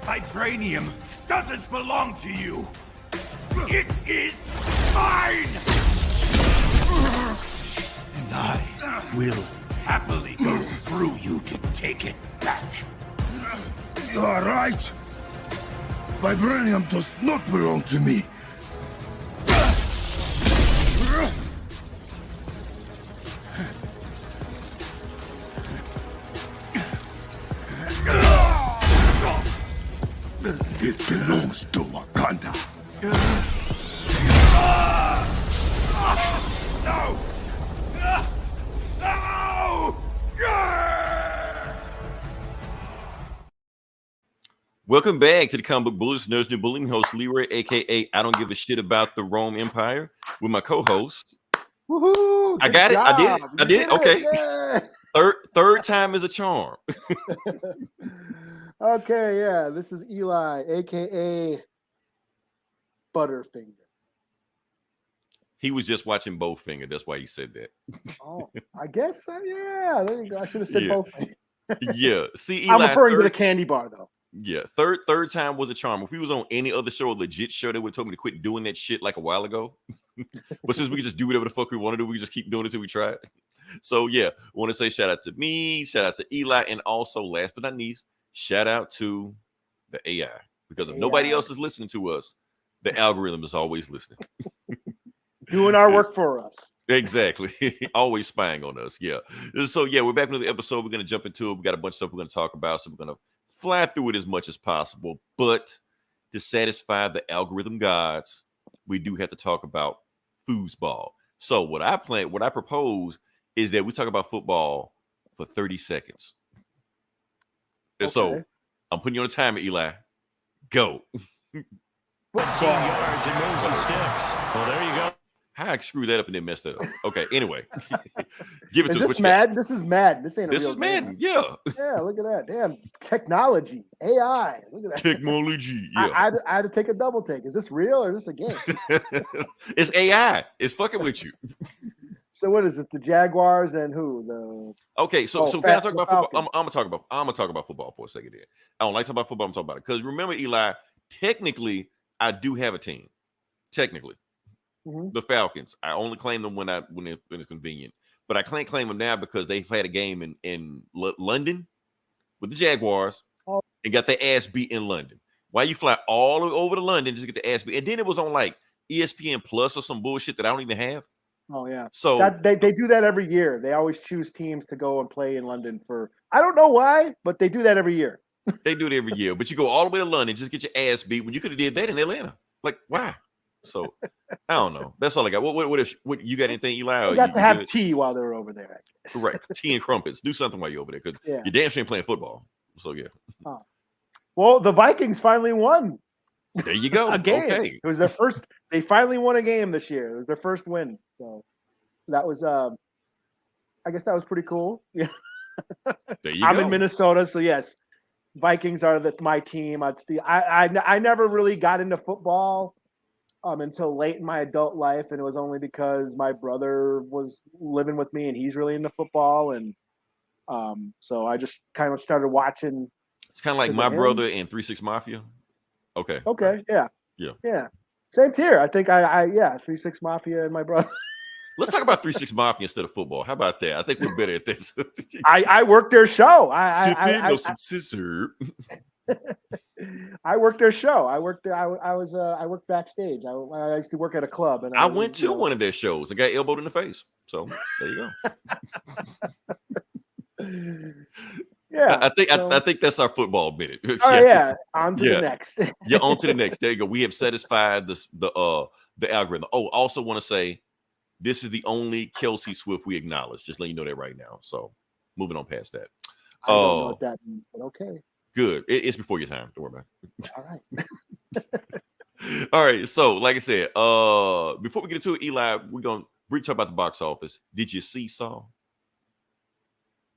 Vibranium doesn't belong to you. It is mine! And I will happily go through you to take it back. You are right. Vibranium does not belong to me. It belongs to Wakanda. No! No! Welcome back to the Comic Book Bullets. Nerds New Bullying host Leroy, aka I don't give a shit about the Rome Empire, with my co-host. Woohoo! I got it. I did. I did. Okay. Yeah. Third time is a charm. Okay, yeah. This is Eli, aka Butterfinger. He was just watching Bowfinger. That's why he said that. Oh, I guess yeah. There you go. I should have said Bowfinger. Yeah. See, Eli, I'm referring to the candy bar though. Yeah, third time was a charm. If he was on any other show, a legit show, they would have told me to quit doing that shit like a while ago. But since we could just do whatever the fuck we want to do, we just keep doing it till we try it. So yeah, I want to say shout out to me, shout out to Eli, and also last but not least, shout out to the AI. Because if nobody else is listening to us, the algorithm is always listening. Doing our work for us. Exactly. Always spying on us. Yeah. So yeah, we're back with the episode. We're gonna jump into it. We got a bunch of stuff we're gonna talk about. So we're gonna fly through it as much as possible, but to satisfy the algorithm gods, we do have to talk about foosball. So what I propose is that we talk about football for 30 seconds. And so I'm putting you on a timer, Eli. Go. 15 yards and moves the sticks. Well, there you go. How I screwed that up and then messed it up. Okay, anyway. Give it is to this Madden? This is Madden. This ain't a This real is Madden, game. yeah. Yeah, look at that. Damn, technology, AI. Look at that. Technology, yeah. I had to take a double take. Is this real or is this a game? It's AI. It's fucking with you. So what is it? The Jaguars and who? Okay, so can I talk about football? I'm gonna talk about football for a second here. I don't like talking about football. I'm talking about it because remember, Eli. Technically, I do have a team. Technically, the Falcons. I only claim them when it's convenient, but I can't claim them now because they played a game in London with the Jaguars and got their ass beat in London. Why you fly all the way over to London just to get the ass beat? And then it was on like ESPN Plus or some bullshit that I don't even have. Oh yeah. So they do that every year. They always choose teams to go and play in London for I don't know why, but they do that every year. They do it every year, but you go all the way to London, just get your ass beat when you could have did that in Atlanta. Like, why? So I don't know. That's all I got. What you got anything, Eli? You got to have tea while they're over there. Correct. Tea and crumpets. Do something while you're over there because your damn sure ain't playing football. So yeah. Well, the Vikings finally won. There you go. A game. Okay. It was their first. They finally won a game this year. It was their first win. So that was. I guess that was pretty cool. Yeah. There you go. I'm in Minnesota, so yes, Vikings are my team. I never really got into football until late in my adult life, and it was only because my brother was living with me, and he's really into football, and so I just kind of started watching. It's kind of like my brother and 3-6 Mafia. Okay. Okay. Yeah. Yeah. Yeah. Same here. I think I 3-6 Mafia and my brother. Let's talk about 3-6 Mafia instead of football. How about that? I think we're better at this. I worked their show. I worked their show. I worked backstage. I used to work at a club, and I went to one of their shows and got elbowed in the face. So there you go. Yeah, I think that's our football minute. Oh yeah, on to the next. Yeah, on to the next. There you go. We have satisfied the algorithm. Oh, also want to say this is the only Kelsey Swift we acknowledge. Just let you know that right now. So moving on past that. I don't know what that means, but okay. Good. It's before your time. Don't worry about it. All right. All right. So, like I said, before we get into it, Eli, we're gonna talk about the box office. Did you see Saw?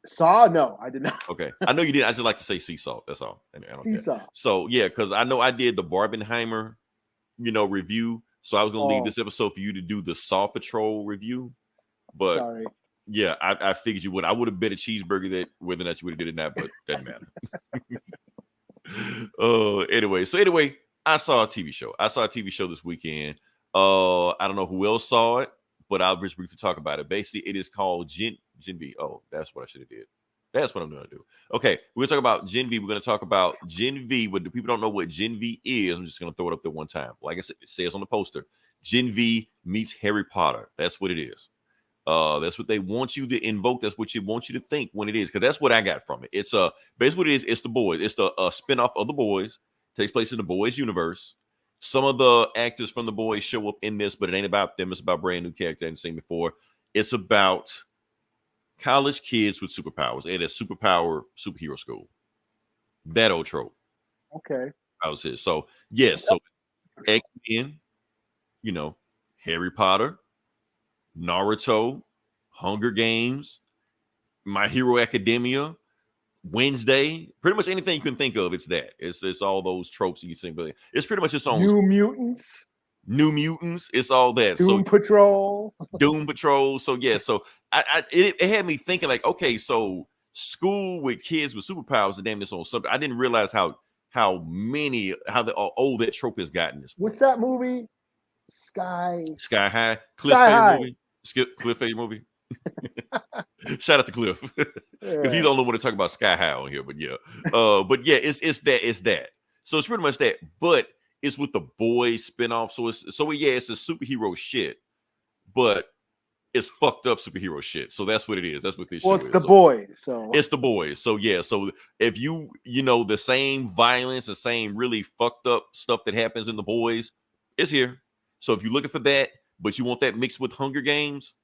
Saw? No, I did not. Okay. I know you did. I just like to say Seesaw. That's all. Seesaw. So yeah, because I know I did the Barbenheimer, review. So I was gonna leave this episode for you to do the Saw Patrol review. But sorry. Yeah, I figured you would. I would have bet a cheeseburger that whether or not you would have did it or not, but doesn't matter. Anyway, I saw a TV show. This weekend. I don't know who else saw it, but I'll just briefly talk about it. Basically, it is called Gen V. Oh, that's what I should have did. That's what I'm going to do. Okay, we're going to talk about Gen V. We're going to talk about Gen V. But the people don't know what Gen V is, I'm just going to throw it up there one time. Like I said, it says on the poster, Gen V meets Harry Potter. That's what it is. That's what they want you to invoke. That's what you want you to think when it is, because that's what I got from it. It's basically what it is. It's the boys. It's the spinoff of the boys. Takes place in the boys universe. Some of the actors from the boys show up in this, but it ain't about them. It's about brand new characters I hadn't seen before. It's about college kids with superpowers and a superhero school. That old trope. Okay. I was it. So yes. So X-Men, Harry Potter, Naruto, Hunger Games, My Hero Academia, Wednesday, pretty much anything you can think of. It's that. It's all those tropes you think, but it's pretty much its own. New Mutants. It's all that. Doom Patrol. Doom Patrol. So yeah. So it had me thinking like, okay, so school with kids with superpowers, damn this on subject. I didn't realize how old that trope has gotten. What's that movie? Sky High. Cliff favorite movie. Shout out to Cliff because he's the only one to talk about Sky High on here. But yeah, it's that. So it's pretty much that, but it's with the boys spinoff. So it's a superhero shit, but it's fucked up superhero shit. So that's what it is. That's what this show is. It's the boys. So it's the boys. So yeah. So if you the same violence, the same really fucked up stuff that happens in the boys, it's here. So if you're looking for that, but you want that mixed with Hunger Games,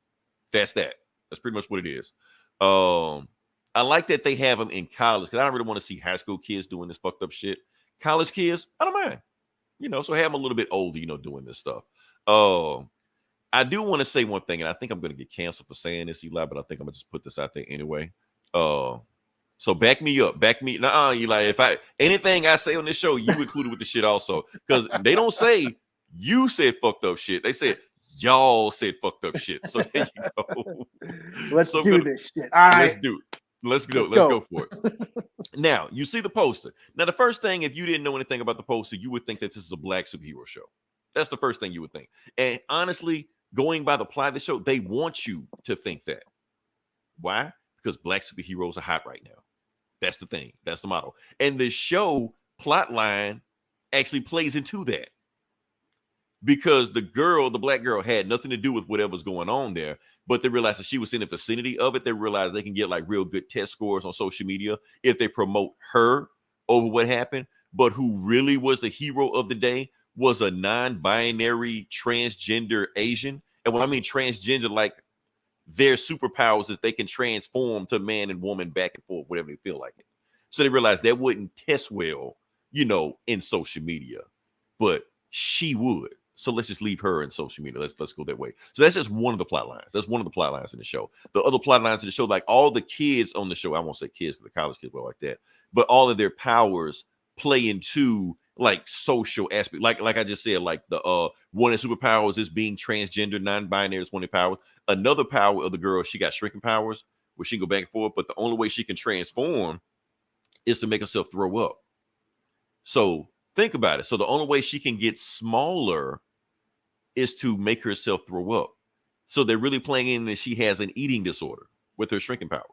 that's that. That's pretty much what it is. I like that they have them in college because I don't really want to see high school kids doing this fucked up shit. College kids, I don't mind. So have them a little bit older, doing this stuff. I do want to say one thing, and I think I'm going to get canceled for saying this, Eli, but I think I'm going to just put this out there anyway. So back me up. Eli, if anything I say on this show, you included with the shit also. Because they don't say you said fucked up shit. They said y'all said fucked up shit. So there you go. Let's do this shit. All right. Let's do it. Let's go for it. Now, you see the poster. Now, the first thing, if you didn't know anything about the poster, you would think that this is a black superhero show. That's the first thing you would think. And honestly, going by the plot of the show, they want you to think that. Why? Because black superheroes are hot right now. That's the thing. That's the model. And the show plot line actually plays into that. Because the black girl had nothing to do with whatever's going on there, but they realized that she was in the vicinity of it. They realized they can get like real good test scores on social media if they promote her over what happened. But who really was the hero of the day was a non-binary transgender Asian. And when I mean transgender, like their superpowers is they can transform to man and woman back and forth, whatever they feel like it. So they realized that wouldn't test well, in social media, but she would. So let's just leave her in social media. Let's go that way. So that's just one of the plot lines. That's one of the plot lines in the show. The other plot lines in the show, like all the kids on the show, I won't say kids for the college kids, but like that, but all of their powers play into like social aspect. Like I just said, like the one of the superpowers is being transgender, non-binary is one of the powers. Another power of the girl, she got shrinking powers where she can go back and forth, but the only way she can transform is to make herself throw up. So think about it. So the only way she can get smaller is to make herself throw up. So they're really playing in that she has an eating disorder with her shrinking powers.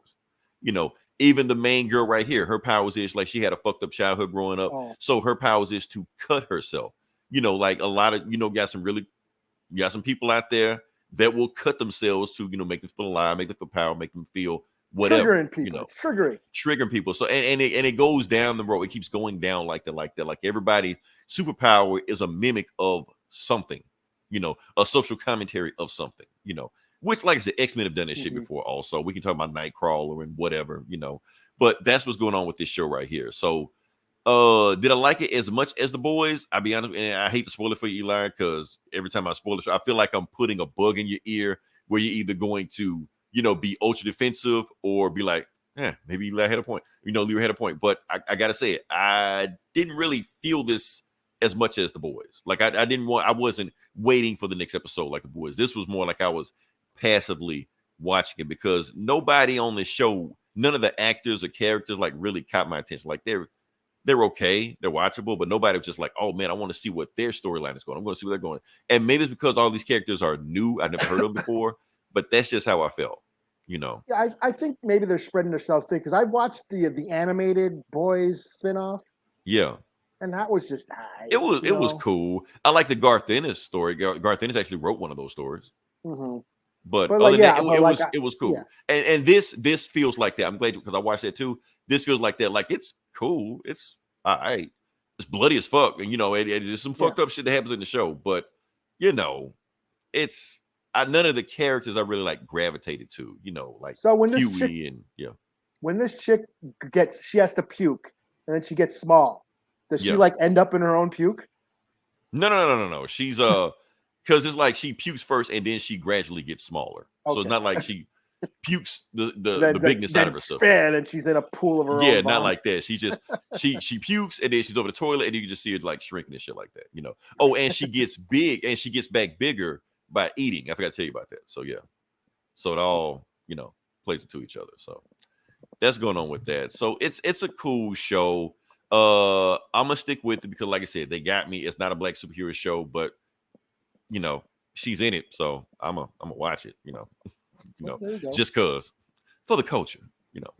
Even the main girl right here, her powers is like she had a fucked up childhood growing up. Oh. So her powers is to cut herself. Like a lot of, got some people out there that will cut themselves to, make them feel alive, make them feel power, make them feel whatever. Triggering people. It's triggering people. So and it goes down the road. It keeps going down like that. Like everybody superpower is a mimic of something, a social commentary of something, which, like I said, X-Men have done this shit before also. We can talk about Nightcrawler and whatever, but that's what's going on with this show right here. So did I like it as much as the boys? I'll be honest, and I hate to spoil it for you, Eli, because every time I spoil it, I feel like I'm putting a bug in your ear where you're either going to be ultra defensive or be like, maybe Eli had a point. Leroy had a point. But I gotta say it, I didn't really feel this as much as the boys. Like I wasn't waiting for the next episode like the boys. This was more like I was passively watching it because nobody on the show, none of the actors or characters like really caught my attention. Like they're okay, they're watchable, but nobody was just like, oh man, I want to see what their storyline is going. I'm going to see where they're going. And maybe it's because all these characters are new, I've never heard of them before, but that's just how I felt, you know. Yeah, I think maybe they're spreading themselves thin because I've watched the animated Boys spinoff. Yeah. And that was just it was cool. I like the Garth Ennis story. Garth Ennis actually wrote one of those stories. Mm-hmm. But like, other than yeah, that, it was cool. Yeah. And this feels like that. I'm glad because I watched that too. This feels like that. Like it's cool. It's all right. It's bloody as fuck. And you know, there's some fucked up shit that happens in the show. But you know, it's none of the characters I really like gravitated to. You know, like so when this Huey chick, when this chick she has to puke and then she gets small. Does she like end up in her own puke? No. She's because it's like she pukes first and then she gradually gets smaller. Okay. So it's not like she pukes the bigness out of herself. Spin and she's in a pool of her own. Yeah, not like that. She just she pukes and then she's over the toilet and you can just see her like shrinking and shit like that. You know. Oh, and she gets big and she gets back bigger by eating. I forgot to tell you about that. So yeah. So it all, you know, plays into each other. So that's going on with that. So it's a cool show. I'm gonna stick with it because, like I said, they got me. It's not a black superhero show, but you know, she's in it, so I'm gonna watch it. You know, just cause for the culture, you know.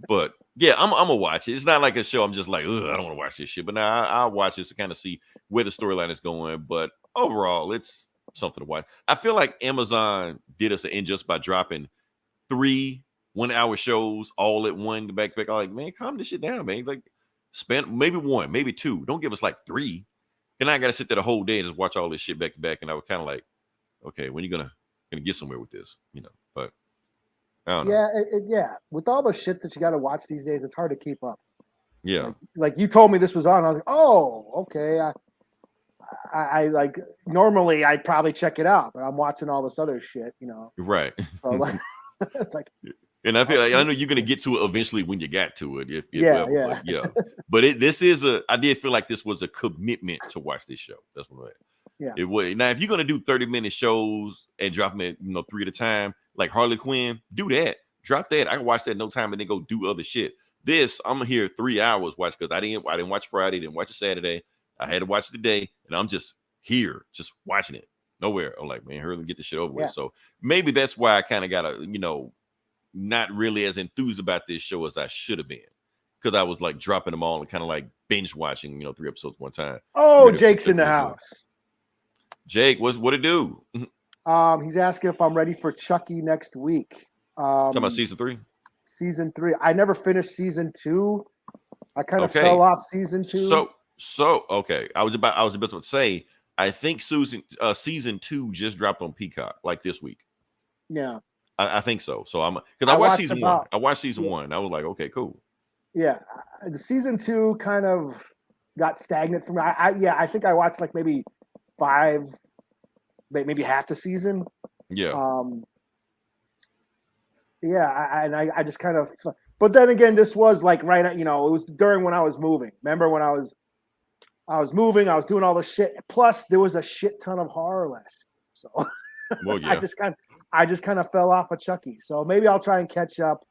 But yeah, I'm gonna watch it. It's not like a show. I'm just like, ugh, I don't want to watch this shit. But now I'll watch this to kind of see where the storyline is going. But overall, it's something to watch. I feel like Amazon did us an injustice by dropping 3 1-hour shows all at one back to back. I'm like, man, calm this shit down, man. Like. Spend maybe 1, maybe 2. Don't give us like 3. And I gotta sit there the whole day and just watch all this shit back to back. And I was kind of like, okay, when are you gonna get somewhere with this? You know, but I don't know. Yeah. With all the shit that you got to watch these days, it's hard to keep up. Yeah. Like you told me this was on. I was like, oh, okay. I like normally I'd probably check it out, but I'm watching all this other shit. You know. Right. So, like, it's like. And I feel like I know you're gonna get to it eventually when you got to it. Yeah. But I did feel like this was a commitment to watch this show. That's what it was. Now, if you're gonna do 30-minute shows and drop them at 3 at a time, like Harley Quinn, do that. Drop that. I can watch that in no time and then go do other shit. This I'm here 3 hours watch because I didn't watch Friday, didn't watch it Saturday. I had to watch it today, and I'm just here, just watching it. Nowhere. I'm like, man, hurry, get this shit over with. So maybe that's why I kind of gotta, not really as enthused about this show as I should have been because I was like dropping them all and kind of like binge watching, 3 episodes one time. Oh, Jake's in the house. Jake, what it do? He's asking if I'm ready for Chucky next week. Talking about season 3. Season 3. I never finished season 2. I kind of fell off season 2. So okay. I was about to say I think season 2 just dropped on Peacock like this week. Yeah. I think so. So I watched season 1. I watched season 1. I was like, okay, cool. Yeah, the season 2 kind of got stagnant for me. I think I watched like maybe 5, maybe half the season. Yeah. I just kind of. But then again, this was like right at it was during when I was moving. Remember when I was moving? I was doing all this shit. Plus, there was a shit ton of horror last year. So. Well, yeah. I just kind of fell off of Chucky. So maybe I'll try and catch up.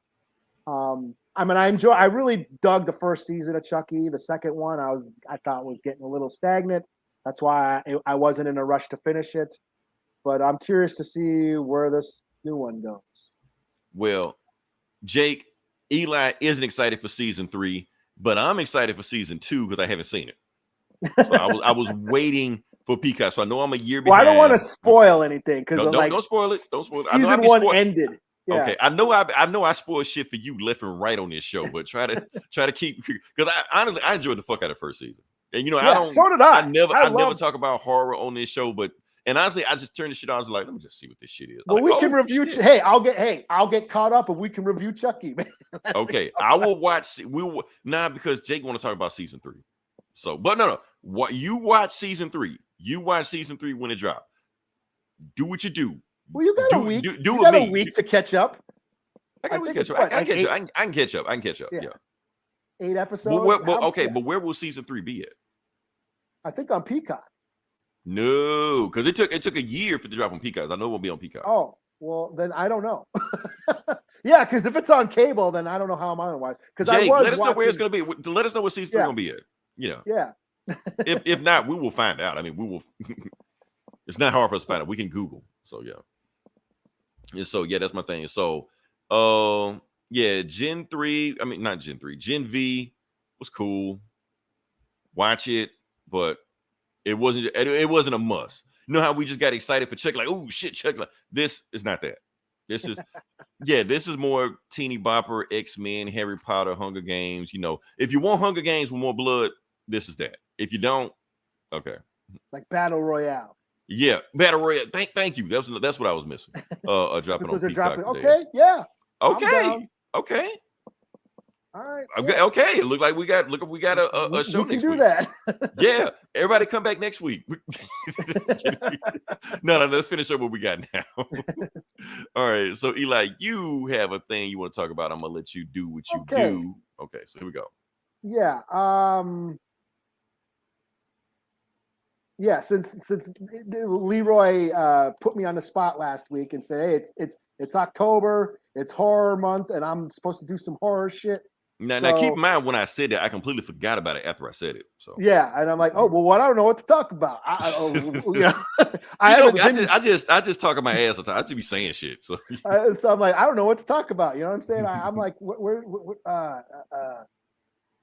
I really dug the first season of Chucky. The second one I thought was getting a little stagnant. That's why I wasn't in a rush to finish it. But I'm curious to see where this new one goes. Well, Jake, Eli isn't excited for season 3, but I'm excited for season 2 because I haven't seen it. So I was waiting for Peacock, so I know I'm a year behind. Well, I don't want to spoil anything because don't spoil it. Don't spoil it. Season 1 ended. Yeah. Okay, I know I spoil shit for you left and right on this show, but try to keep because I enjoyed the fuck out of the first season, and so did I. I never talk about horror on this show, but honestly, I just turned the shit on. I was like, let me just see what this shit is. Well, we can review. Hey, I'll get caught up, and we can review Chucky. Man. Okay, I will watch. Because Jake want to talk about season 3. So, but no. What you watch season 3? You watch season 3 when it dropped. Do what you do. Well, you got a week. You got a week to catch up. I got a week to catch up. I can catch up. I can catch up. Yeah. 8 episodes. But where will season 3 be at? I think on Peacock. No, because it took a year for the drop on Peacock. I know it won't be on Peacock. Oh, Well, then I don't know. Yeah, because if it's on cable, then I don't know how I'm going to watch. Because Jake, I was let us know where it's watching- going to be. Let us know what season 3 going to be at. Yeah. Yeah. If not, we will find out. I mean, we will. It's not hard for us to find out. We can Google. So yeah. And so yeah, that's my thing. So, yeah, Gen 3. I mean, not Gen 3. Gen V was cool. Watch it, but it wasn't. It wasn't a must. You know how we just got excited for Chuck? Like, oh shit, Chuck! Like, this is not that. This is, yeah, this is more teeny bopper, X-Men, Harry Potter, Hunger Games. You know, if you want Hunger Games with more blood, this is that. If you don't, okay. Like Battle Royale. Yeah, Battle Royale. Thank you. That's what I was missing. Drop it on Peacock today. Okay, yeah. Okay. Okay. All right. Okay. Yeah. Okay. It looked like we got a show we next can do week. that. Yeah. Everybody come back next week. No, let's finish up what we got now. All right. So Eli, you have a thing you want to talk about. I'm gonna let you do what you do. Okay, so here we go. Yeah. Yeah, since Leroy put me on the spot last week and said, "Hey, it's October, it's horror month, and I'm supposed to do some horror shit." Now keep in mind when I said that I completely forgot about it after I said it. So yeah, and I'm like, "Oh well, I don't know what to talk about." I just talk my ass off. I just be saying shit. So so I'm like, I don't know what to talk about. You know what I'm saying? I'm like,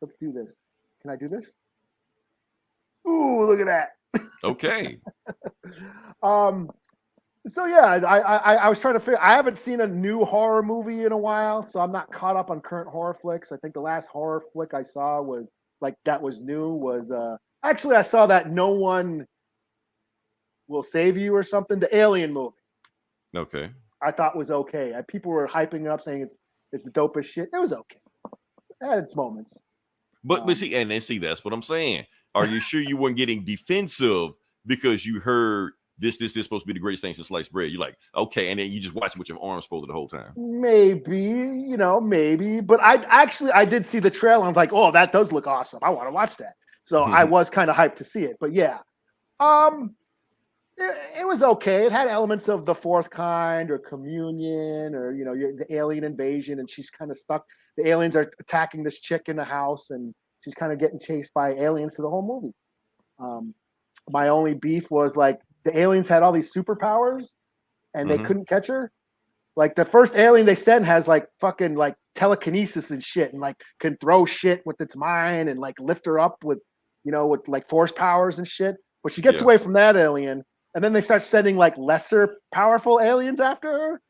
let's do this. Can I do this? Ooh, look at that. Okay. So yeah, I was trying to figure. I haven't seen a new horror movie in a while, so I'm not caught up on current horror flicks. I think the last horror flick I saw was actually I saw that No One Will Save You or something, the Alien movie. Okay. I thought was okay. People were hyping it up, saying it's the dopest shit. It was okay. It had its moments. But see, that's what I'm saying. Are you sure you weren't getting defensive because you heard this is supposed to be the greatest thing since sliced bread? You're like, okay, and then you just watch it with your arms folded the whole time. Maybe. But I did see the trailer. I was like, oh, that does look awesome. I want to watch that. So I was kind of hyped to see it. But yeah, it was okay. It had elements of The Fourth Kind or Communion or the alien invasion, and she's kind of stuck. The aliens are attacking this chick in the house, and she's kind of getting chased by aliens for the whole movie. My only beef was like the aliens had all these superpowers and they couldn't catch her. Like the first alien they sent has like fucking like telekinesis and shit and like can throw shit with its mind and like lift her up with like force powers and shit. But she gets away from that alien, and then they start sending like lesser powerful aliens after her.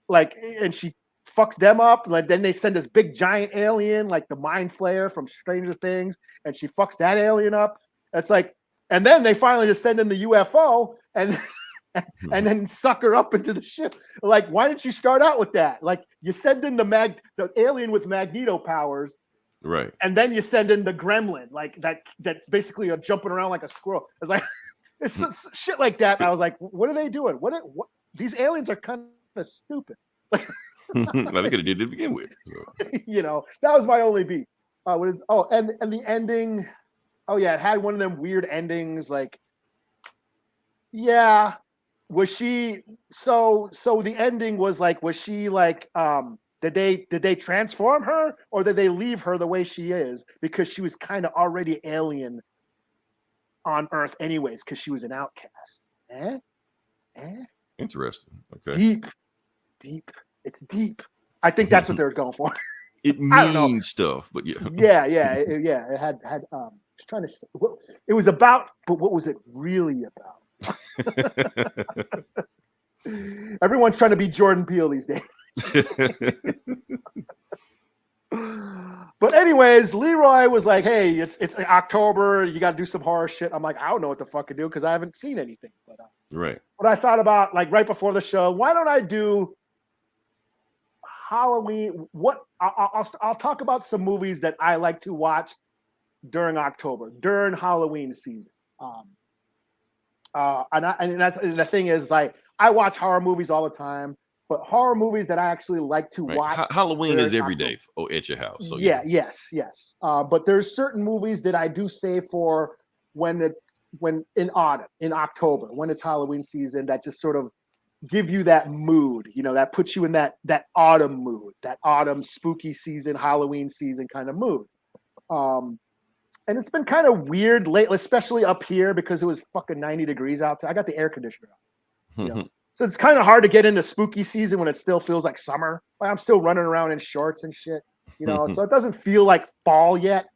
Like, and she fucks them up. Like then they send this big giant alien, like the Mind Flayer from Stranger Things, and she fucks that alien up. It's like, and then they finally just send in the UFO and then suck her up into the ship. Like, why didn't you start out with that? Like, you send in the alien with magneto powers, right? And then you send in the gremlin, like that's basically jumping around like a squirrel. It's like it's shit like that. I was like, what are they doing? What these aliens are kind of stupid. Like, they could have did it to begin with. That was my only beat. And the ending. Oh yeah, it had one of them weird endings. Like, yeah, was she? So the ending was like, was she like? Did they transform her, or did they leave her the way she is because she was kind of already alien on Earth anyways because she was an outcast? Interesting. Okay. Deep. It's deep. I think that's what they were going for. It means stuff, but yeah. Yeah. It had. Just trying to say what it was about, but what was it really about? Everyone's trying to be Jordan Peele these days. But anyways, Leroy was like, "Hey, it's October. You got to do some horror shit." I'm like, I don't know what the fuck to do because I haven't seen anything. But right. But I thought about like right before the show, why don't I do Halloween? I'll talk about some movies that I like to watch during October, during Halloween season. And the thing is, like, I watch horror movies all the time, but horror movies that I actually like to watch. Halloween is every day at your house. So yes. But there's certain movies that I do save for when in autumn, in October, when it's Halloween season, that just sort of give you that mood, that puts you in that autumn mood, that autumn spooky season, Halloween season kind of mood. And it's been kind of weird lately, especially up here because it was fucking 90 degrees out there. I got the air conditioner on, So it's kind of hard to get into spooky season when it still feels like summer. Like I'm still running around in shorts and shit, so it doesn't feel like fall yet.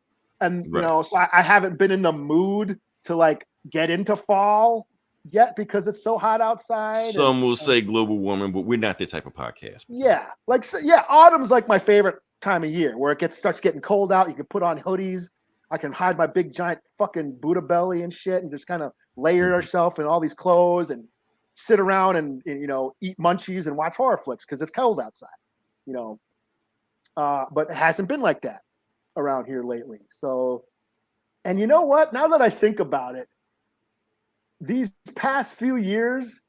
And, so I haven't been in the mood to like get into fall yet because it's so hot outside. Some will say global warming, but we're not that type of podcast. Yeah. Autumn's like my favorite time of year where it starts getting cold out. You can put on hoodies. I can hide my big giant fucking Buddha belly and shit and just kind of layer yourself in all these clothes and sit around and eat munchies and watch horror flicks because it's cold outside, but it hasn't been like that around here lately. So, and you know what? Now that I think about it, these past few years,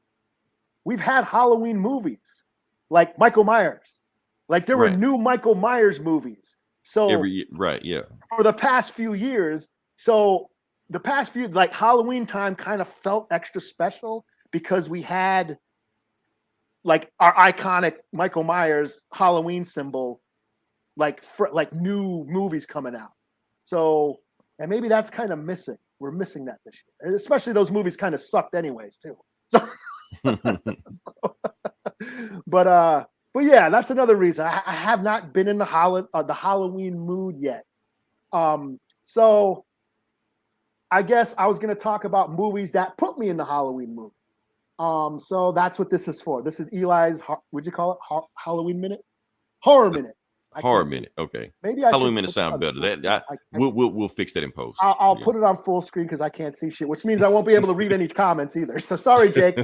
we've had Halloween movies like Michael Myers. Like there were new Michael Myers movies. So for the past few years, like Halloween time kind of felt extra special because we had like our iconic Michael Myers Halloween symbol, like new movies coming out. So, and maybe that's kind of missing. We're missing that this year, and especially those movies kind of sucked anyways too. So, but yeah, that's another reason I have not been in the Halloween mood yet. So I guess I was going to talk about movies that put me in the Halloween mood. So that's what this is for. This is Eli's, what'd you call it? Halloween Minute? Horror Minute. Horror Minute. Okay. Maybe Halloween Minute sound better. We'll fix that in post. I'll put it on full screen because I can't see shit, which means I won't be able to read any comments either. So sorry, Jake.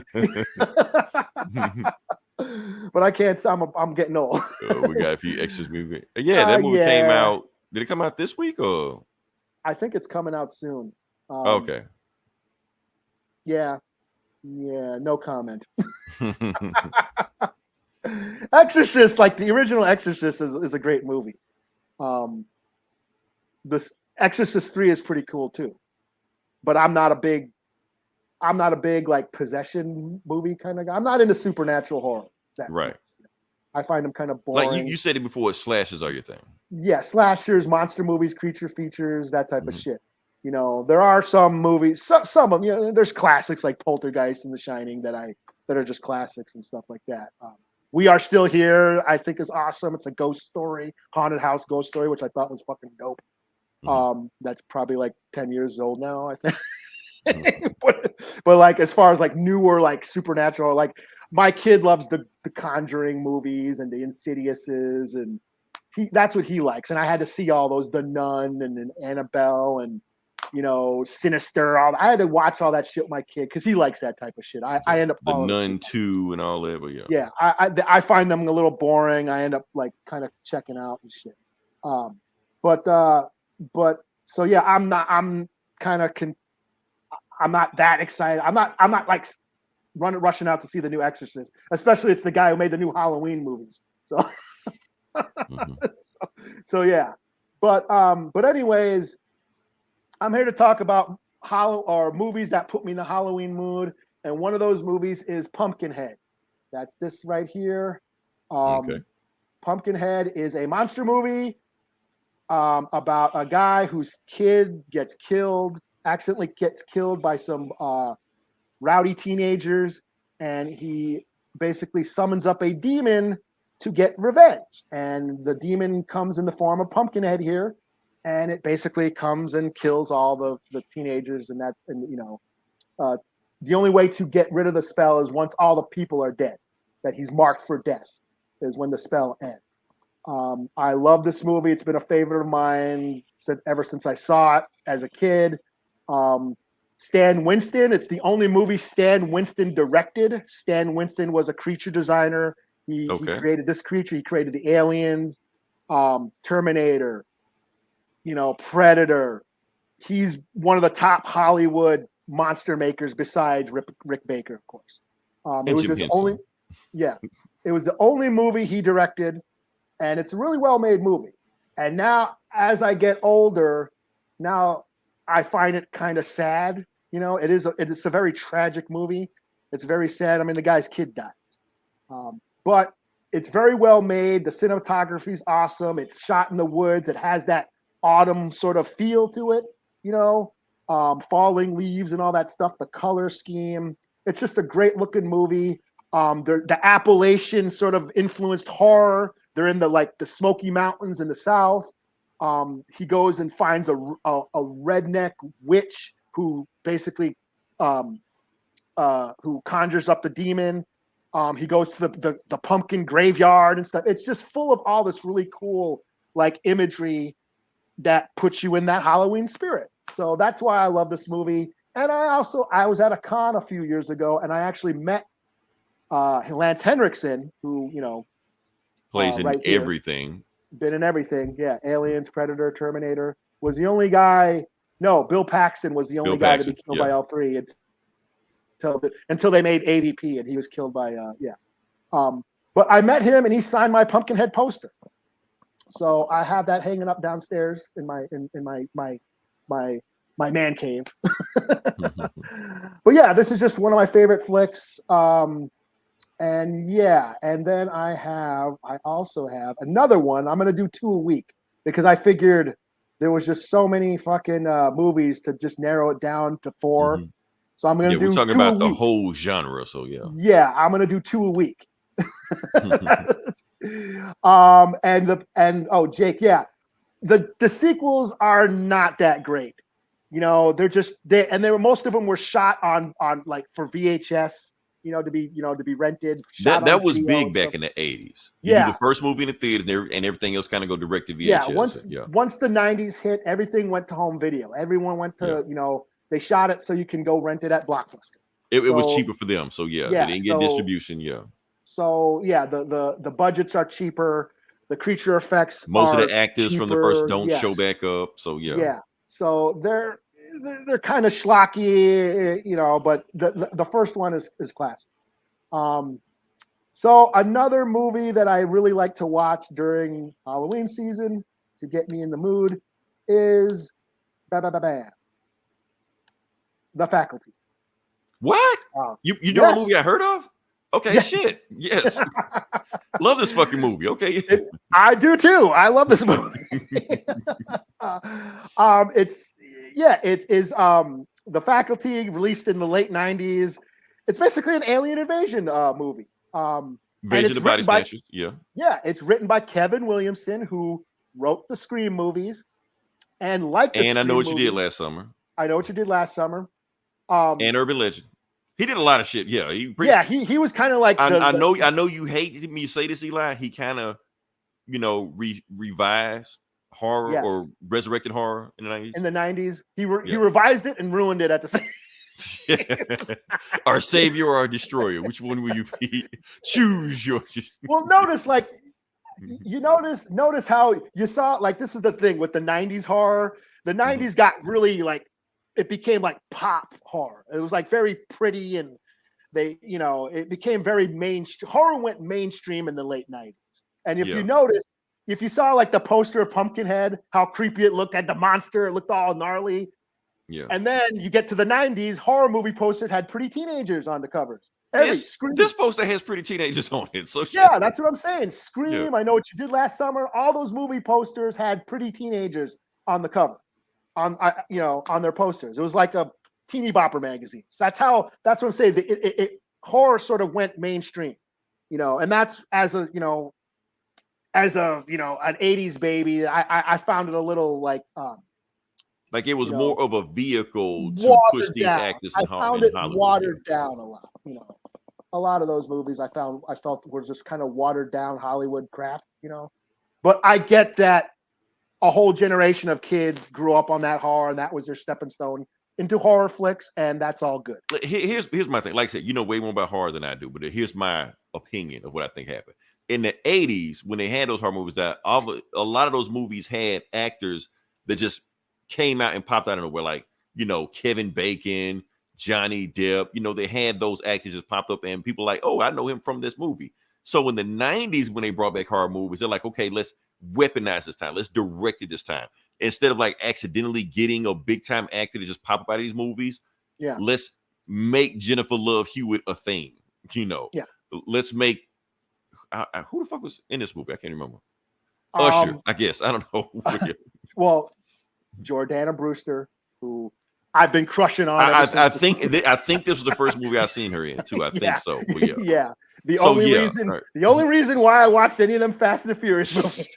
But I can't. I'm getting old. We got a few extras movie. Yeah, that movie came out. Did it come out this week or? I think it's coming out soon. Okay. Yeah. No comment. Exorcist, like the original Exorcist, is a great movie. This Exorcist 3 is pretty cool too, but I'm not a big like possession movie kind of guy. I'm not into supernatural horror. Much. I find them kind of boring. Like you said it before, slashers are your thing. Yeah, slashers, monster movies, creature features, that type of shit. There are some movies, some of them. There's classics like Poltergeist and The Shining that are just classics and stuff like that. We Are Still Here, I think, is awesome. It's a ghost story, haunted house ghost story, which I thought was fucking dope. That's probably like 10 years old now, I think. but like as far as like newer like supernatural, like my kid loves the Conjuring movies and the Insidiouses, and that's what he likes. And I had to see all those, The Nun and Annabelle and Sinister. I had to watch all that shit with my kid because he likes that type of shit. I end up The Nun 2 and all that, but yeah. I find them a little boring. I end up like kind of checking out and shit. But so yeah, I'm not that excited. I'm not like rushing out to see the new Exorcist, especially it's the guy who made the new Halloween movies. So, so yeah, but anyways, I'm here to talk about movies that put me in the Halloween mood, and one of those movies is Pumpkinhead. That's this right here. Pumpkinhead is a monster movie about a guy whose kid accidentally gets killed by some rowdy teenagers, and he basically summons up a demon to get revenge. And the demon comes in the form of Pumpkinhead here, and it basically comes and kills all the teenagers. And the only way to get rid of the spell is once all the people are dead, that he's marked for death, is when the spell ends. I love this movie. It's been a favorite of mine ever since I saw it as a kid. Stan Winston, it's the only movie Stan Winston directed. Stan Winston was a creature designer. He created this creature. He created the aliens, Terminator, Predator. He's one of the top Hollywood monster makers besides Rick Baker, of course. It was the only movie he directed, and it's a really well-made movie. And now, as I get older, I find it kind of sad. It's a very tragic movie. It's very sad. I mean, the guy's kid died. But it's very well made. The cinematography is awesome. It's shot in the woods. It has that autumn sort of feel to it, falling leaves and all that stuff. The color scheme. It's just a great looking movie. The Appalachian sort of influenced horror. They're in the Smoky Mountains in the South. He goes and finds a redneck witch who basically who conjures up the demon. He goes to the pumpkin graveyard and stuff. It's just full of all this really cool imagery that puts you in that Halloween spirit. So that's why I love this movie. And I was at a con a few years ago, and I actually met Lance Henriksen, who plays in right everything. Been in everything, yeah. Aliens, Predator, Terminator. Was the only guy. No, Bill Paxton was the only guy to be killed by all three. Until they made AVP, and he was killed by But I met him, and he signed my Pumpkinhead poster. So I have that hanging up downstairs in my man cave. But yeah, this is just one of my favorite flicks. And then I also have another one. I'm going to do 2 a week because I figured there was just so many fucking movies to just narrow it down to 4. Mm-hmm. So I'm going to do. We're talking about the whole genre. So yeah. Yeah, I'm going to do 2 a week. Jake, yeah, the sequels are not that great. Most of them were shot on for VHS. To be rented. That was big back in the 80s. You do the first movie in the theater and everything else kind of go direct to VHS. Once the 90s hit, everything went to home video. Everyone went to, they shot it so you can go rent it at Blockbuster. It was cheaper for them. So they didn't get distribution. Yeah. So the budgets are cheaper. The creature effects. Most of the actors from the first don't show back up. So yeah. So they're kind of schlocky, but the first one is classic. So another movie that I really like to watch during Halloween season to get me in the mood is The Faculty. What? You know a movie I heard of? Okay, shit. Yes. Love this fucking movie. Okay. I do too. I love this movie. It is The Faculty, released in the late 90s. It's basically an alien invasion movie. Invasion of the Body Snatchers. Yeah. Yeah, it's written by Kevin Williamson, who wrote the Scream movies and I Know What You Did Last Summer. I Know What You Did Last Summer. And Urban Legend. He did a lot of shit. Yeah, he was kind of like. I know you hate me to say this, Eli. He kind of, revised horror or resurrected horror in the 90s. In the 90s, he revised it and ruined it at the same. Our savior or our destroyer? Which one will you be? Choose your. Well, notice notice how you saw this is the thing with the 90s horror. The 90s got really it became pop horror. It was very pretty, and it became very mainstream. Horror went mainstream in the late 90s. And if you notice, if you saw the poster of Pumpkinhead, how creepy it looked at the monster, it looked all gnarly. Yeah. And then you get to the 90s, horror movie posters had pretty teenagers on the covers. This poster has pretty teenagers on it. So yeah, that's what I'm saying. Scream, I Know What You Did Last Summer. All those movie posters had pretty teenagers on the cover. On their posters. It was like a teeny bopper magazine. So that's what I'm saying. Horror sort of went mainstream, and that's as an 80s baby. I found it a little it was more of a vehicle to push these actors in Hollywood. I found it watered down a lot. A lot of those movies I felt were just kind of watered down Hollywood crap. But I get that. A whole generation of kids grew up on that horror, and that was their stepping stone into horror flicks, and that's all good. Here's my thing. Like I said, you know way more about horror than I do, but here's my opinion of what I think happened. In the 80s, when they had those horror movies, a lot of those movies had actors that just came out and popped out of nowhere, Kevin Bacon, Johnny Depp. They had those actors just popped up, and people I know him from this movie. So in the 90s, when they brought back horror movies, they're okay, let's weaponize this time. Let's direct it this time. Instead of accidentally getting a big time actor to just pop up out of these movies. Yeah. Let's make Jennifer Love Hewitt a thing. Let's make who the fuck was in this movie? I can't remember. Usher, I guess. I don't know. Well, Jordana Brewster, who I've been crushing on. I think this was the first movie I've seen her in too. I think so. But yeah. Yeah. The only reason why I watched any of them Fast and the Furious movies.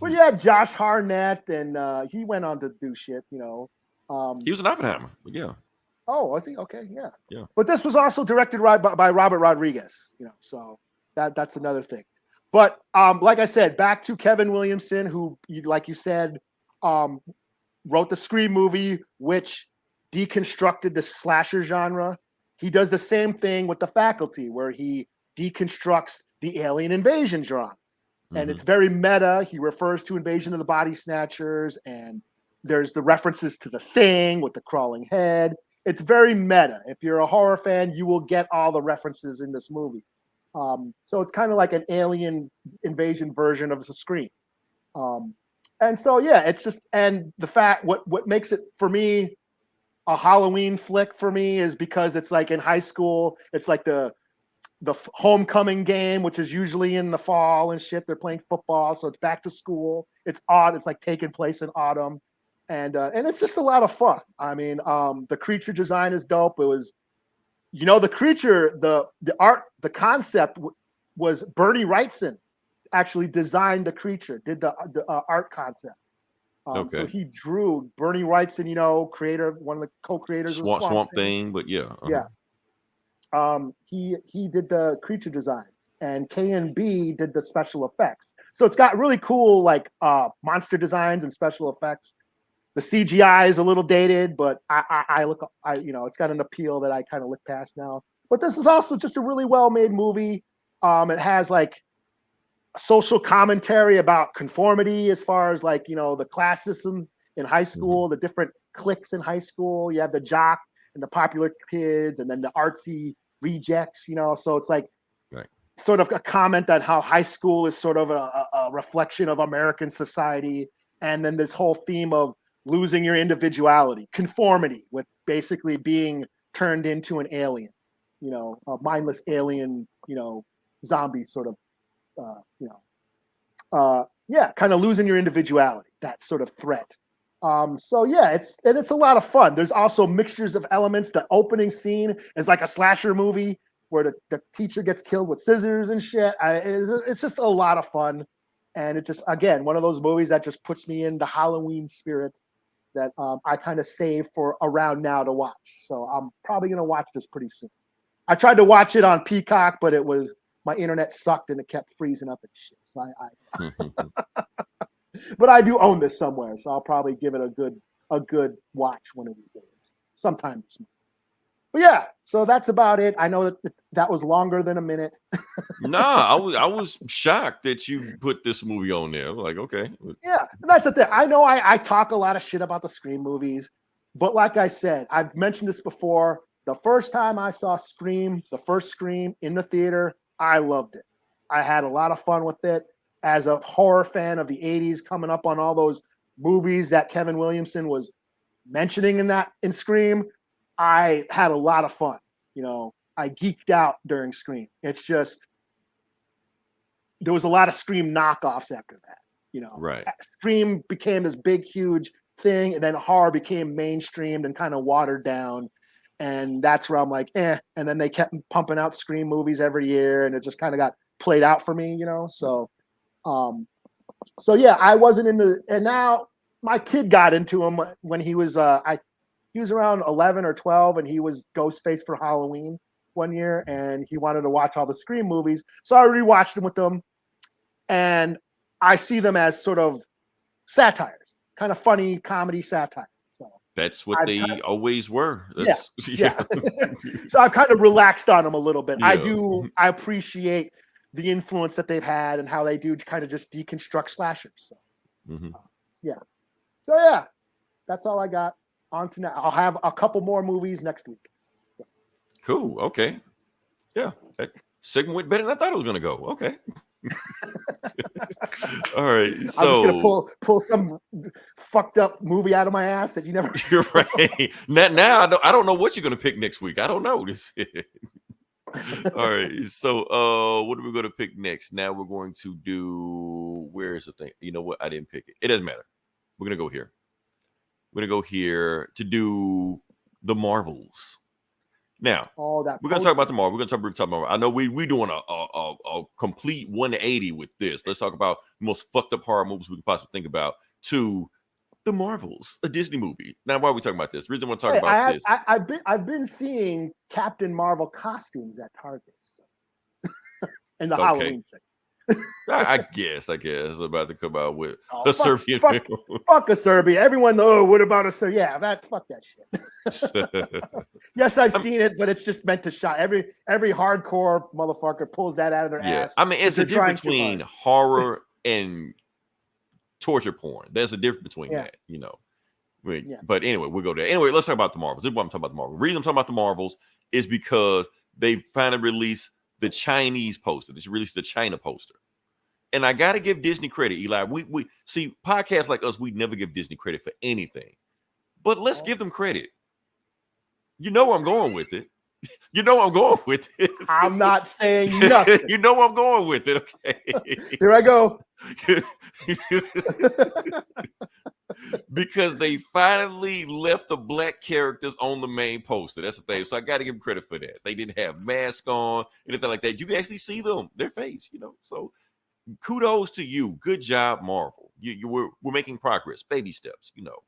But yeah, Josh Hartnett, and he went on to do shit, you know. He was an Oppenheimer, but yeah. Oh, was he? Okay, yeah. Yeah. But this was also directed by Robert Rodriguez, you know, so that's another thing. But like I said, back to Kevin Williamson, who, like you said, wrote the Scream movie, which deconstructed the slasher genre. He does the same thing with The Faculty, where he deconstructs the alien invasion genre. And it's very meta. He refers to Invasion of the Body Snatchers, and there's the references to The Thing with the crawling head. It's very meta. If you're a horror fan, you will get all the references in this movie. So it's kind of like an alien invasion version of the Scream. And so, yeah, it's just, and the fact, what makes it, for me, a Halloween flick for me is because it's like in high school, it's like the homecoming game, which is usually in the fall and shit. They're playing football, so it's back to school. It's odd. It's like taking place in autumn, and it's just a lot of fun. I mean, the creature design is dope. It was, you know, the creature, the art, the concept was Bernie Wrightson actually designed the creature, did the art concept. Okay. So he drew Bernie Wrightson, you know, creator, one of the co-creators of Swamp Thing, but yeah. Yeah. He did the creature designs, and K&B did the special effects. So it's got really cool like monster designs and special effects. The CGI is a little dated, but I you know, it's got an appeal that I kind of look past now. But this is also just a really well-made movie. It has like social commentary about conformity, as far as like, you know, the classism in high school, the different cliques in high school. You have the jock and the popular kids, and then the artsy rejects, you know. So it's like sort of a comment on how high school is sort of a reflection of American society. And then this whole theme of losing your individuality, conformity, with basically being turned into an alien, you know, a mindless alien, you know, zombie sort of, you know, kind of losing your individuality, that sort of threat. So yeah, it's a lot of fun. There's also mixtures of elements. The opening scene is like a slasher movie where the teacher gets killed with scissors and shit. It's just a lot of fun. And it's just, again, one of those movies that just puts me in the Halloween spirit that I kind of save for around now to watch. So I'm probably going to watch this pretty soon. I tried to watch it on Peacock, but my internet sucked and it kept freezing up and shit. So but I do own this somewhere, so I'll probably give it a good watch one of these days, sometime this month. But yeah, so that's about it. I know that was longer than a minute. Nah, I was shocked that you put this movie on there. Like, okay. Yeah, and that's the thing. I know I talk a lot of shit about the Scream movies, but like I said, I've mentioned this before. The first time I saw Scream, the first Scream in the theater, I loved it. I had a lot of fun with it. As a horror fan of the 80s, coming up on all those movies that Kevin Williamson was mentioning in Scream, I had a lot of fun. You know, I geeked out during Scream. It's just, there was a lot of Scream knockoffs after that. You know, right. Scream became this big, huge thing, and then horror became mainstreamed and kind of watered down. And that's where I'm like, And then they kept pumping out Scream movies every year, and it just kind of got played out for me, you know? So yeah, I wasn't and now my kid got into him when he was, he was around 11 or 12, and he was Ghostface for Halloween one year, and he wanted to watch all the Scream movies. So I rewatched them with them, and I see them as sort of satires, kind of funny comedy satire. So that's what they always were. Yeah. So I've kind of relaxed on them a little bit. Yeah. I appreciate the influence that they've had and how they do kind of just deconstruct slashers. So, yeah. So yeah, that's all I got. On to now. I'll have a couple more movies next week. Cool. Okay. Yeah. That segment went better than I thought it was going to go. Okay. All right. So I'm just gonna pull some fucked up movie out of my ass that you never. You're right. Now I don't know what you're going to pick next week. I don't know. All right. So what are we going to pick next? Now we're going to do, where is the thing? You know what? I didn't pick it. It doesn't matter. We're going to go here. We're going to go here to do the Marvels. Now, we're going to talk about the Marvel. We're going to talk about. I know we doing a complete 180 with this. Let's talk about the most fucked up horror movies we can possibly think about. To the Marvels, a Disney movie. Now, why are we talking about this? The reason I want to talk about this. I've been seeing Captain Marvel costumes at Target in the Halloween section. I guess I'm about to come out with a Serbian. Fuck a Serbia. Everyone, what about a Serbia? Yeah, fuck that shit. Yes, I've seen it, but it's just meant to shock. Every hardcore motherfucker pulls that out of their ass. I mean, it's a difference between horror and torture porn. There's a difference between that, you know. But anyway, we'll go there. Anyway, let's talk about the Marvels. This is why I'm talking about the Marvels. The reason I'm talking about the Marvels is because they finally released the Chinese poster. They released the China poster. And I got to give Disney credit, Eli. We see podcasts like us, we never give Disney credit for anything. But let's give them credit. You know where I'm going with it. You know I'm going with it. I'm not saying nothing. You know I'm going with it, okay? Here I go. Because they finally left the black characters on the main poster. That's the thing. So I got to give them credit for that. They didn't have masks on, anything like that. You can actually see them, their face, you know. So kudos to you. Good job, Marvel. We're making progress, baby steps, you know.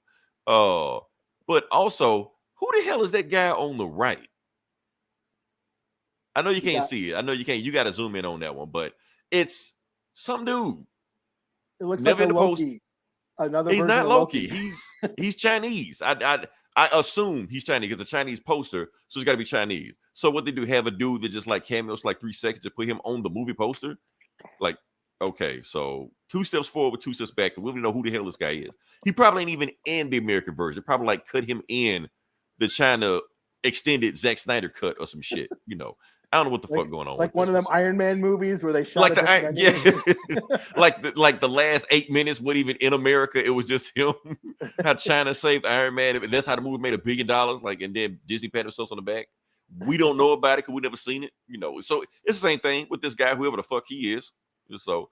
But also, who the hell is that guy on the right? I know you can't see it. I know you can't. You got to zoom in on that one, but it's some dude. It looks like a Loki. He's not Loki. He's Chinese. I assume he's Chinese because the Chinese poster, so it's got to be Chinese. So what they do, have a dude that just like cameos like 3 seconds to put him on the movie poster? Like, okay, so 2 steps forward, 2 steps back. We don't even know who the hell this guy is. He probably ain't even in the American version. Probably like cut him in the China extended Zack Snyder cut or some shit, you know. I don't know what the fuck going on. Like one of them Iron Man movies where they shot like like the last 8 minutes, what even in America, it was just him. How China saved Iron Man. And that's how the movie made $1 billion. Like, and then Disney patted themselves on the back. We don't know about it because we never seen it, you know. So it's the same thing with this guy, whoever the fuck he is. So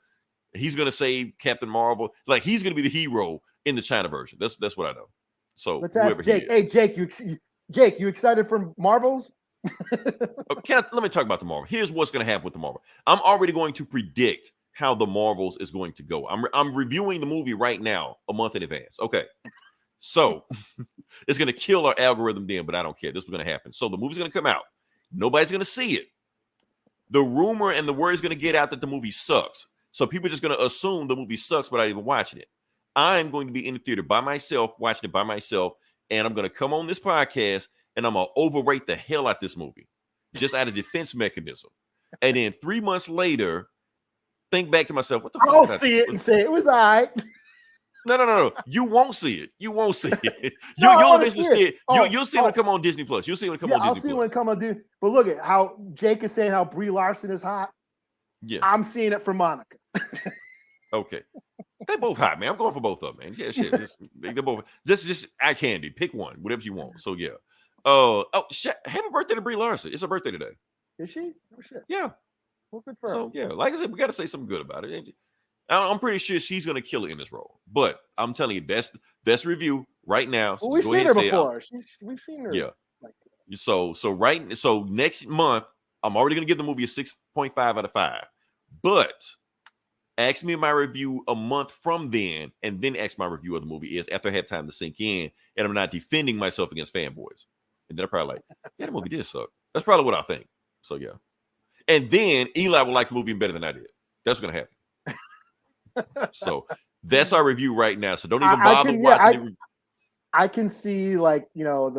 he's gonna save Captain Marvel. Like he's gonna be the hero in the China version. That's what I know. So let's ask Jake. Hey, Jake, you excited for Marvels? Let me talk about the Marvel. Here's what's going to happen with the Marvel. I'm already going to predict how the Marvels is going to go. I'm reviewing the movie right now, a month in advance. Okay, so it's going to kill our algorithm then, but I don't care. This is going to happen. So the movie's going to come out. Nobody's going to see it. The rumor and the word is going to get out that the movie sucks. So people are just going to assume the movie sucks without even watching it. I'm going to be in the theater by myself, watching it by myself, and I'm going to come on this podcast and I'm going to overrate the hell out this movie just out of defense mechanism. And then 3 months later, think back to myself, what the fuck? I'll see it and say it was all right. No. You won't see it. You won't see it. You'll eventually see it. You'll see it when it come on Disney Plus. You'll see it when it come on Disney Plus. I'll see it when it come on Disney. But look at how Jake is saying how Brie Larson is hot. Yeah. I'm seeing it for Monica. Okay. They're both hot, man. I'm going for both of them, man. Yeah, shit. They're both just eye candy. Pick one, whatever you want. So yeah. Shit. Happy birthday to Brie Larson. It's her birthday today. Is she? Oh shit. Yeah. Well, good for her. So yeah, like I said, we got to say something good about it. I'm pretty sure she's gonna kill it in this role. But I'm telling you, that's review right now. Well, we've seen her before. We've seen her. Yeah. So next month, I'm already gonna give the movie a 6.5 out of 5. But ask me my review a month from then, and then ask my review of the movie is after I have time to sink in, and I'm not defending myself against fanboys. And then I'm probably like, yeah, the movie did suck. That's probably what I think. So yeah. And then Eli will like the movie better than I did. That's what's gonna happen. So that's our review right now. So don't even bother watching it. I can see like, you know,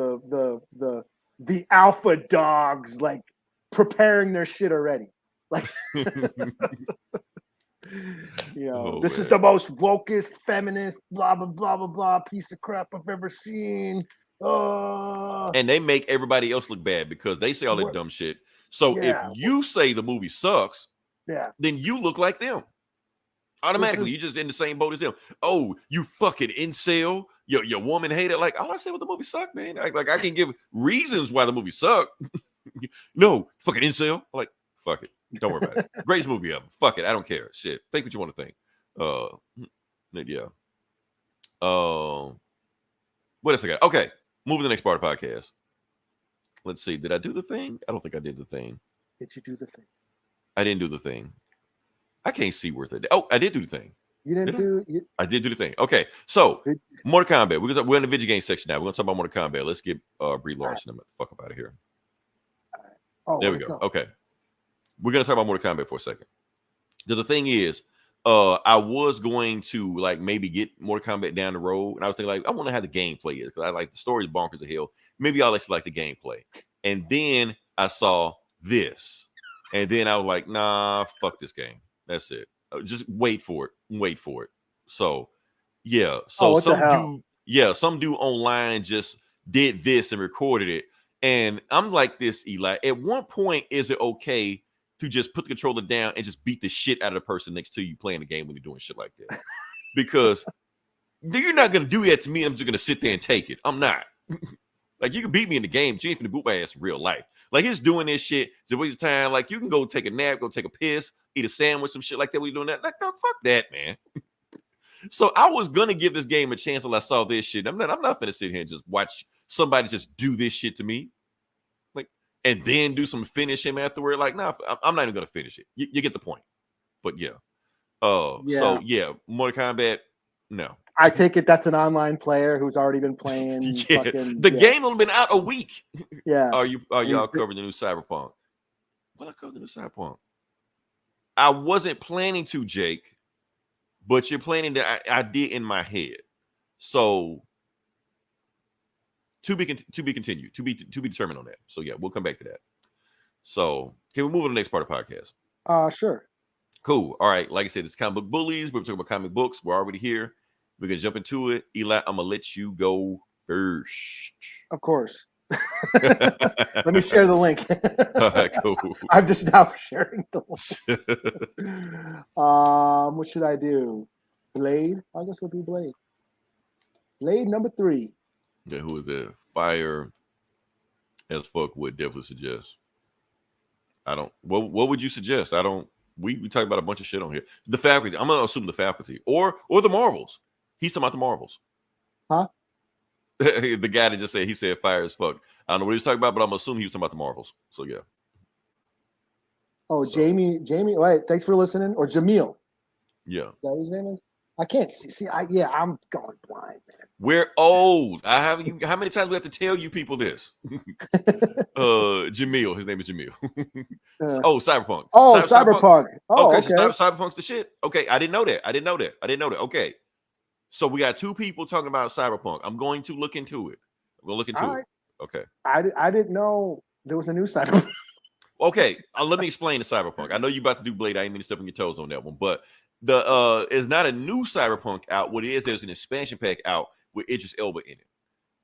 the alpha dogs like preparing their shit already. Like you know, this is the most wokest, feminist, blah blah blah blah blah piece of crap I've ever seen. And they make everybody else look bad because they say all that dumb shit. So if you say the movie sucks, then you look like them. Automatically, you're just in the same boat as them. Oh, you fucking incel, your woman hater. Like all I said with the movie sucked, man. Like I can give reasons why the movie sucked. No, fucking incel. I'm like, fuck it. Don't worry about it. Greatest movie ever. Fuck it. I don't care. Shit. Think what you want to think. Yeah. What else I got? Okay. Moving to the next part of the podcast. Let's see. Did I do the thing? I don't think I did the thing. Did you do the thing? I didn't do the thing. I can't see worth it. Oh, I did do the thing. You didn't do it. I did do the thing. Okay. So, Mortal Kombat. We're in the video game section now. We're going to talk about Mortal Kombat. Let's get Brie Larson the fuck up out of here. Oh, there we go. Okay. We're going to talk about Mortal Kombat for a second. The thing is, I was going to like maybe get Mortal Kombat down the road, and I was thinking like I want to have the gameplay because I like the story's bonkers as hell. Maybe I'll actually like the gameplay. And then I saw this, and then I was like, nah, fuck this game. That's it. Just wait for it. Wait for it. So yeah. So some dude online just did this and recorded it, and I'm like this, Eli. At one point, is it okay to just put the controller down and just beat the shit out of the person next to you playing the game when you're doing shit like that? Because you're not gonna do that to me. I'm just gonna sit there and take it. I'm not. Like, you can beat me in the game, but you ain't finna boot my ass in real life. Like, he's doing this shit. It's a waste of time. Like, you can go take a nap, go take a piss, eat a sandwich, some shit like that when you're doing that. Like, no, fuck that, man. So I was gonna give this game a chance until I saw this shit. I'm not finna sit here and just watch somebody just do this shit to me. Like, and then do some finish him afterward. Like, nah, I'm not even gonna finish it. You get the point. But yeah. So yeah, Mortal Kombat, no. I take it that's an online player who's already been playing. Yeah. The game only been out a week. Yeah. Are y'all covering the new Cyberpunk? Well, I covered the new Cyberpunk. I wasn't planning to, Jake, but you're planning to. I did in my head. So to be continued, to be determined on that. So yeah, we'll come back to that. So can we move on to the next part of the podcast? Sure. Cool. All right. Like I said, it's Comic Book Bullies. We're talking about comic books. We're already here. We're gonna jump into it. Eli, I'm gonna let you go first. Of course. Let me share the link. All right, cool. I'm just now sharing the link. What should I do? Blade? I guess we'll do Blade. Blade number 3. Yeah, who is that? Fire as fuck would definitely suggest. I don't. What would you suggest? I don't. We talk about a bunch of shit on here. The Faculty. I'm gonna assume the Faculty or the Marvels. He's talking about the Marvels. Huh? The guy that just said he said fire as fuck. I don't know what he was talking about, but I'm assuming he was talking about the Marvels. So yeah. Oh, so. Jamie. Wait, thanks for listening. Or Jamil. Yeah. Is that what his name is? I can't see. I'm going blind, man. We're old. How many times do we have to tell you people this? Jamil. His name is Jamil. Cyberpunk. Oh, Cyberpunk. Oh, okay. So Cyberpunk's the shit. Okay, I didn't know that. Okay. So we got 2 people talking about Cyberpunk. I'm going to look into it. It. Okay. I didn't know there was a new Cyberpunk. Okay, let me explain the Cyberpunk. I know you about to do Blade. I ain't mean to step on your toes on that one, but it's not a new Cyberpunk out. What it is, there's an expansion pack out with Idris Elba in it,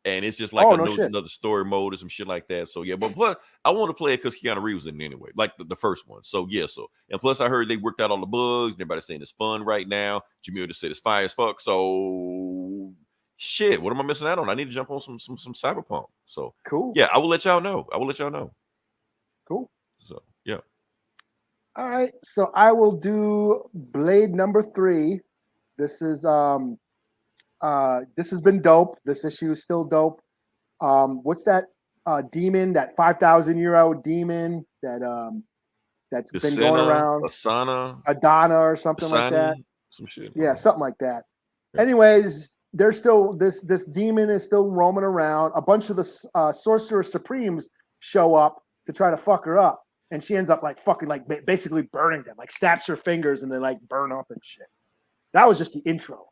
and it's just like another story mode or some shit like that. So yeah, but plus I want to play it because Keanu Reeves in it anyway, like the first one. So yeah, and plus I heard they worked out all the bugs. And everybody's saying it's fun right now. Jamil just said it's fire as fuck. So shit, what am I missing out on? I need to jump on some Cyberpunk. So cool. Yeah, I will let y'all know. Cool. So yeah. All right, so I will do Blade number 3. This has been dope. This issue is still dope. What's that demon? That 5,000-year-old demon that's been going around. Adana or something like that. Some shit. Yeah, something like that. Yeah. Anyways, there's still this demon is still roaming around. A bunch of the Sorcerer Supremes show up to try to fuck her up. And she ends up like fucking like basically burning them, like snaps her fingers and they like burn up and shit. That was just the intro.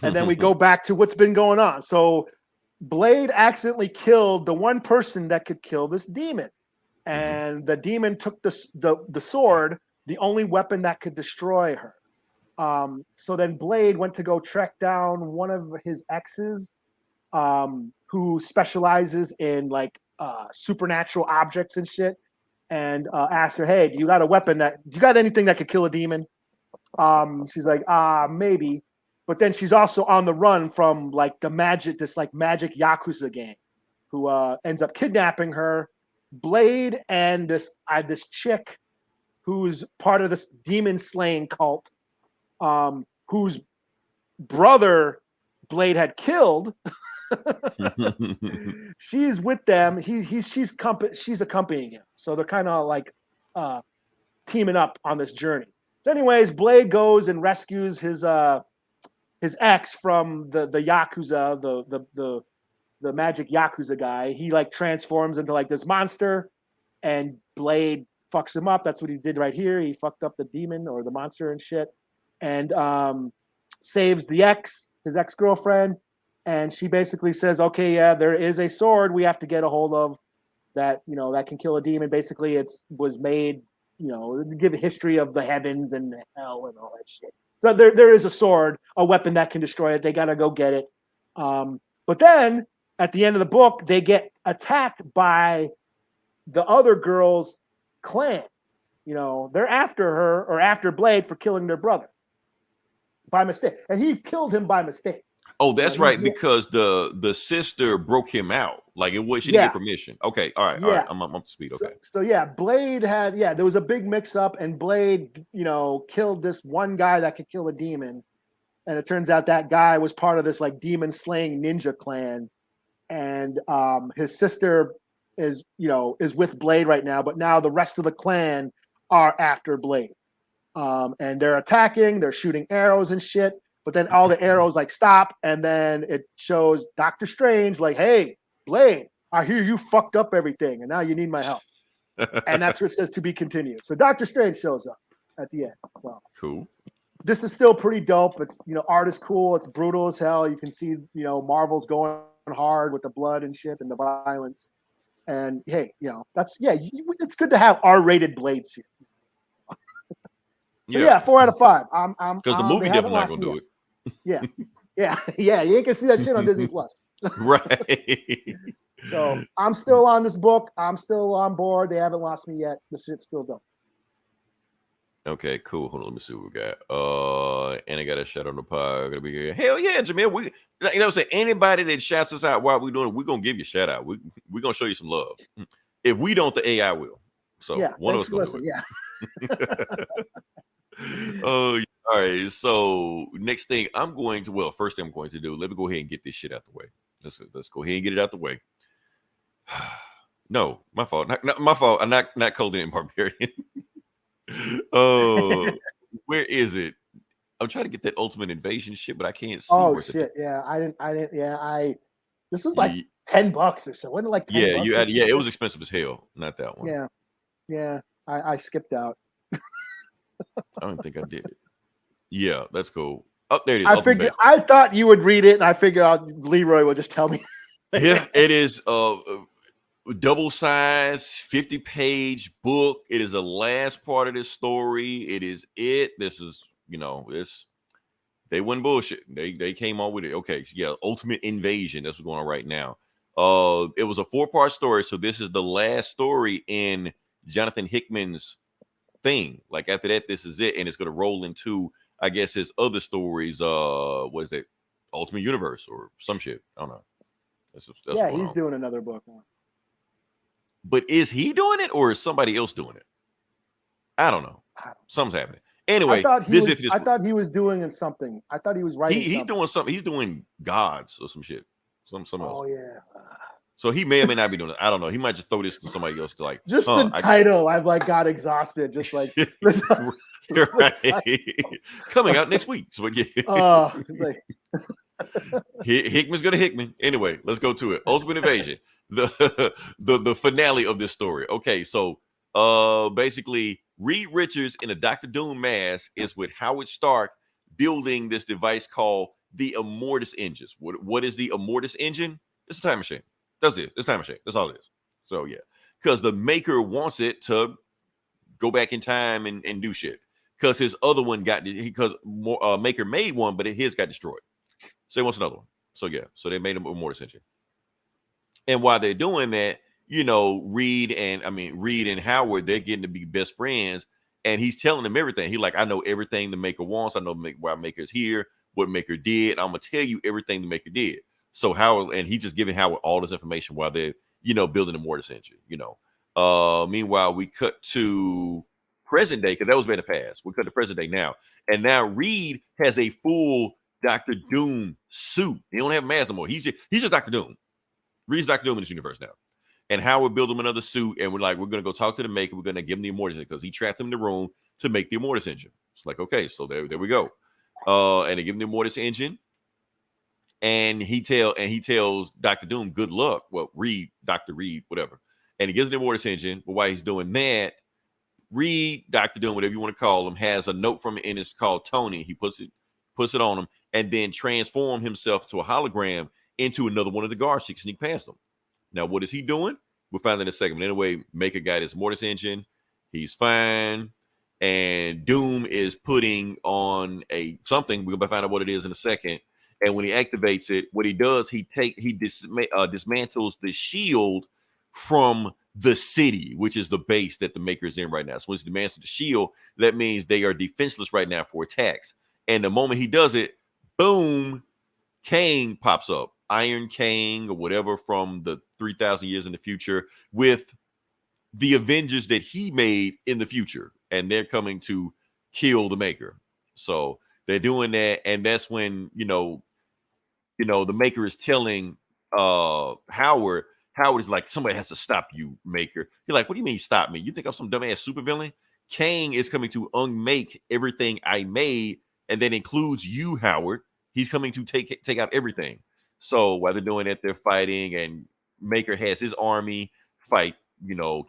And then we go back to what's been going on. So Blade accidentally killed the one person that could kill this demon. And the demon took the sword, the only weapon that could destroy her. So then Blade went to go track down one of his exes who specializes in like supernatural objects and shit. And asked her, "Hey, do you got a weapon do you got anything that could kill a demon?" She's like, maybe. But then she's also on the run from like this magic Yakuza gang who ends up kidnapping her, Blade and this chick who's part of this demon slaying cult, whose brother Blade had killed. She's with them. She's accompanying him. So they're kind of like teaming up on this journey. So, anyways, Blade goes and rescues his ex from the Yakuza, the magic Yakuza guy. He like transforms into like this monster, and Blade fucks him up. That's what he did right here. He fucked up the demon or the monster and shit, and saves his ex-girlfriend. And she basically says, okay, yeah, there is a sword we have to get a hold of that, that can kill a demon. Basically, was made, to give a history of the heavens and the hell and all that shit. So there is a sword, a weapon that can destroy it. They got to go get it. But then at the end of the book, they get attacked by the other girl's clan. They're after her or after Blade for killing their brother by mistake. And he killed him by mistake. Oh, that's right, because the sister broke him out. Like she didn't get permission. Okay, all right, all right. I'm up to speed. Okay. So Blade there was a big mix-up, and Blade, killed this one guy that could kill a demon, and it turns out that guy was part of this like demon slaying ninja clan, and his sister is with Blade right now, but now the rest of the clan are after Blade, and they're attacking, they're shooting arrows and shit. But then all the arrows like stop, and then it shows Doctor Strange like, "Hey, Blade, I hear you fucked up everything, and now you need my help." And that's where it says to be continued. So Doctor Strange shows up at the end. So cool. This is still pretty dope. It's art is cool. It's brutal as hell. You can see Marvel's going hard with the blood and shit and the violence. And hey, it's good to have R-rated Blades here. So 4 out of 5. Because the movie definitely not gonna do it. Yeah. You ain't gonna see that shit on Disney Plus. Right. So I'm still on this book. I'm still on board. They haven't lost me yet. This shit's still dope. Okay, cool. Hold on, let me see what we got. And I got a shout out on the pod. Gonna be here. Hell yeah, Jamil. We, say anybody that shouts us out while we're doing it, we're gonna give you a shout out. We're gonna show you some love. If we don't, the AI will. So one of us gonna do it. Yeah. Oh, all right. So next thing first thing I'm going to do, let me go ahead and get this shit out the way. Let's go ahead and get it out the way. No, my fault. Not my fault. I'm not Conan the Barbarian. Oh, where is it? I'm trying to get that Ultimate Invasion shit, but I can't see. Oh shit! Yeah, I didn't. Yeah, this was like $10 or so. Wasn't it like $10? It was expensive as hell. Not that one. Yeah. I skipped out. I don't think I did it. Yeah, that's cool. Oh, there it is. I thought you would read it, and I figured Leroy would just tell me. Yeah, it is double size, 50-page book. It is the last part of this story. This is, they went bullshit. They came on with it. Okay, Ultimate Invasion. That's what's going on right now. It was a 4-part story, so this is the last story in Jonathan Hickman's thing. Like after that, this is it, and it's going to roll into, I guess, his other stories. What is it? Ultimate Universe or some shit. I don't know. That's he's doing another book now. But is he doing it or is somebody else doing it? I don't know. Something's happening. Anyway, I thought he was doing something. I thought he was writing. He's doing something. He's doing Gods or some shit. Some else. Oh yeah. So he may or may not be doing it. I don't know. He might just throw this to somebody else. To just the title. I've got exhausted. Just like right. Coming out next week. So it's like Hickman's gonna Hickman. Anyway, let's go to it. Ultimate Invasion. The finale of this story. Okay, so basically Reed Richards in a Dr. Doom mask is with Howard Stark building this device called the Immortus Engines. What is the Immortus Engine? It's a time machine. That's it. It's a time machine. That's all it is. So yeah, because the maker wants it to go back in time and do shit. Because his other one maker made one, but his got destroyed. So he wants another one. So yeah, so they made him Immortus Engine. And while they're doing that, Reed and Howard, they're getting to be best friends. And he's telling them everything. He's like, I know everything the maker wants. I know why Maker's here, what Maker did. I'm going to tell you everything the Maker did. So Howard, and he's just giving Howard all this information while they're, building the Mortis Engine, Meanwhile, we cut to present day because that was in the past. We cut to present day now, and now Reed has a full Doctor Doom suit. He don't have a mask no more. He's just Doctor Doom. Reed's Doctor Doom in this universe now. And Howard built him another suit, and we're gonna go talk to the maker. We're gonna give him the Immortus because he trapped him in the room to make the Immortus engine. It's like, okay, so there we go. And they give him the Immortus engine, and he tells Doctor Doom, good luck. Well, Dr. Reed, whatever. And he gives him the Immortus engine. But while he's doing that, Reed, Dr. Doom, whatever you want to call him, has a note from him, and it's called Tony. He puts it on him, and then transform himself to a hologram into another one of the guards to sneak past him. Now, what is he doing? We'll find out in a second. But anyway, Maker got his Mortis engine. He's fine. And Doom is putting on something. We're going to find out what it is in a second. And when he activates it, what he does, he dismantles the shield from the city, which is the base that the Maker is in right now. So once he dismantles the shield, that means they are defenseless right now for attacks. And the moment he does it, boom, Kang pops up. Iron Kang or whatever from the 3,000 years in the future with the Avengers that he made in the future. And they're coming to kill the Maker. So they're doing that. And that's when, the Maker is telling Howard is like, somebody has to stop you, Maker. He's like, what do you mean stop me? You think I'm some dumbass supervillain? Kang is coming to unmake everything I made. And that includes you, Howard. He's coming to take out everything. So while they're doing that, they're fighting, and Maker has his army fight,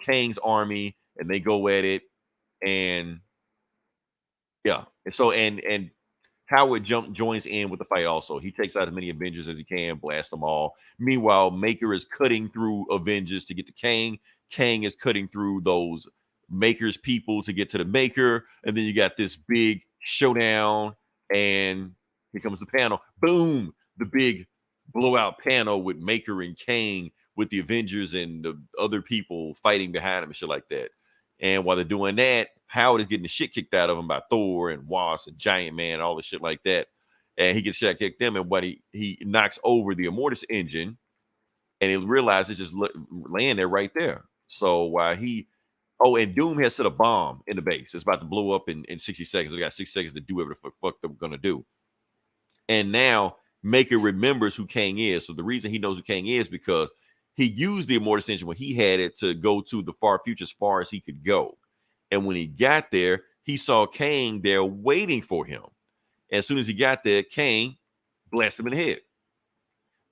Kang's army, and they go at it. And yeah, and so and Howard joins in with the fight also. He takes out as many Avengers as he can, blast them all. Meanwhile, Maker is cutting through Avengers to get to Kang. Kang is cutting through those Maker's people to get to the Maker. And then you got this big showdown, and here comes the panel. Boom! The big blowout panel with Maker and Kang with the Avengers and the other people fighting behind him and shit like that. And while they're doing that, Howard is getting the shit kicked out of him by Thor and Wasp and Giant Man and all the shit like that. And he gets shit kicked them, and what he knocks over the Immortus engine, and he realizes it's just laying there right there. So while and Doom has set a bomb in the base. It's about to blow up in 60 seconds. They got 6 seconds to do whatever the fuck they're gonna do. And now Maker remembers who Kang is. So the reason he knows who Kang is because he used the Immortus engine when he had it to go to the far future as far as he could go. And when he got there, he saw Kang there waiting for him. And as soon as he got there, Kang blasted him in the head.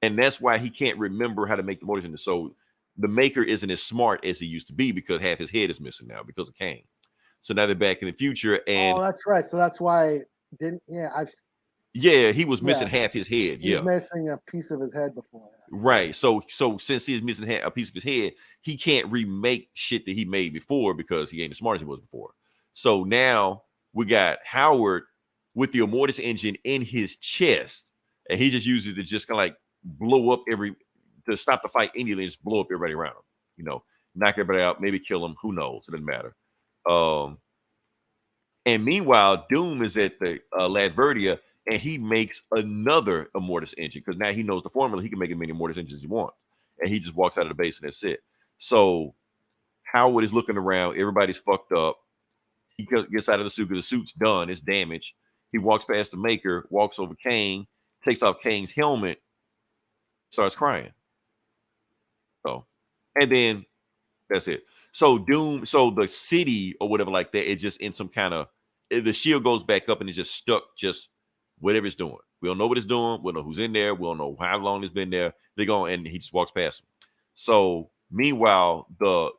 And that's why he can't remember how to make the Immortus engine. So the Maker isn't as smart as he used to be because half his head is missing now because of Kang. So now they're back in the future. And that's right. So that's why he was missing half his head. He was missing a piece of his head before. Right. So since he's missing a piece of his head, he can't remake shit that he made before because he ain't as smart as he was before. So now we got Howard with the Immortus engine in his chest, and he just uses it to just kind of like blow up to stop the fight immediately and just blow up everybody around him. Knock everybody out, maybe kill him. Who knows? It doesn't matter. And meanwhile, Doom is at the Latveria, and he makes another Immortus engine because now he knows the formula. He can make as many Immortus engines as he wants. And he just walks out of the base and that's it. So Howard is looking around. Everybody's fucked up. He gets out of the suit because the suit's done. It's damaged. He walks past the Maker, walks over Kang, takes off Kang's helmet, starts crying. So, and then that's it. So the city or whatever like that, it's just in some kind of, the shield goes back up and it's just stuck, just whatever it's doing. We don't know what it's doing. We don't know who's in there. We don't know how long it's been there. They go and he just walks past them. So meanwhile, the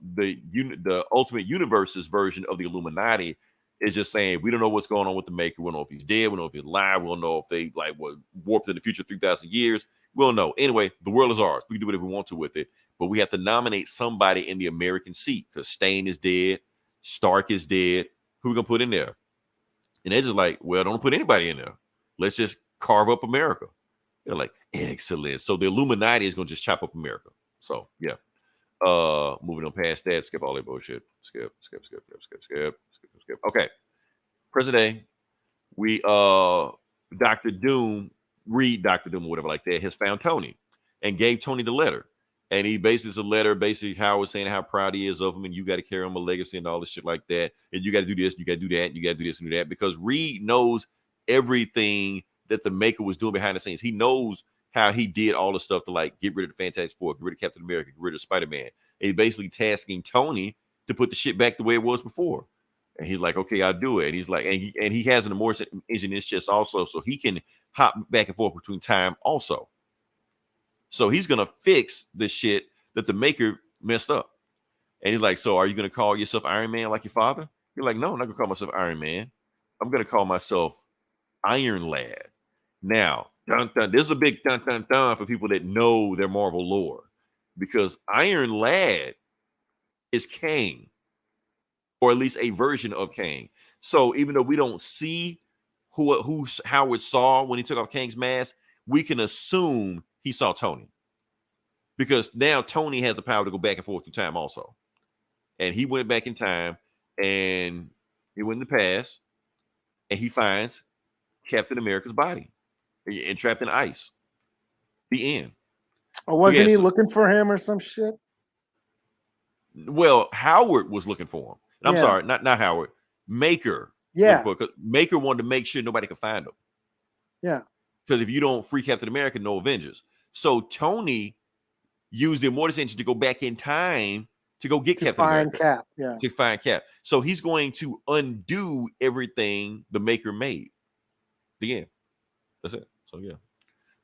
Ultimate Universe's version of the Illuminati is just saying we don't know what's going on with the Maker. We don't know if he's dead. We don't know if he's alive. We don't know if they were warped in the future 3,000 years. We don't know. Anyway, the world is ours. We can do whatever we want to with it. But we have to nominate somebody in the American seat because Stain is dead. Stark is dead. Who we gonna put in there? And they're just like, well, don't put anybody in there. Let's just carve up America. They're like, excellent. So the Illuminati is gonna just chop up America. So yeah. Moving on past that, skip all that bullshit. Skip. Okay. Present day, we Dr. Doom, Dr. Doom or whatever like that, has found Tony and gave Tony the letter. And he basically, it's a letter, basically Howard saying how proud he is of him, and you got to carry on a legacy and all this shit like that. And you got to do this, you got to do that, you got to do this and do that. Because Reed knows everything that the Maker was doing behind the scenes. He knows how he did all the stuff to like get rid of the Fantastic Four, get rid of Captain America, get rid of Spider-Man. And he's basically tasking Tony to put the shit back the way it was before. And he's like, okay, I'll do it. And he's like, and he has an immortal engine in his chest also, so he can hop back and forth between time also. So he's gonna fix the shit that the Maker messed up. And he's like, so are you gonna call yourself Iron Man like your father? You're like, no, I'm not gonna call myself Iron Man. I'm gonna call myself Iron Lad. Now, dun, dun, this is a big dun dun dun for people that know their Marvel lore, because Iron Lad is Kang, or at least a version of Kang. So even though we don't see who Howard saw when he took off Kang's mask, we can assume he saw Tony, because now Tony has the power to go back and forth through time also. And he went back in time, and he went in the past, and he finds Captain America's body entrapped in ice. The end. Or wasn't he looking for him or some shit? Well, Howard was looking for him. I'm sorry, not Howard. Maker. Yeah. Maker wanted to make sure nobody could find him. Yeah. Because if you don't free Captain America, no Avengers. So Tony used the Immortus engine to go back in time to go get Captain America. Cap. Yeah. To find Cap. So he's going to undo everything the Maker made. The end. That's it. So yeah.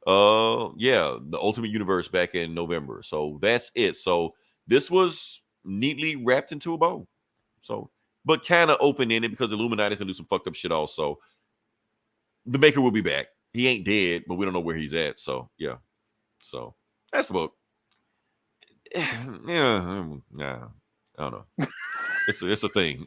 The Ultimate Universe back in November. So that's it. So this was neatly wrapped into a bow. So, but kind of open-ended, because the Illuminati can do some fucked up shit also. The Maker will be back. He ain't dead, but we don't know where he's at. So yeah. So that's about. Yeah. I don't know. It's a thing.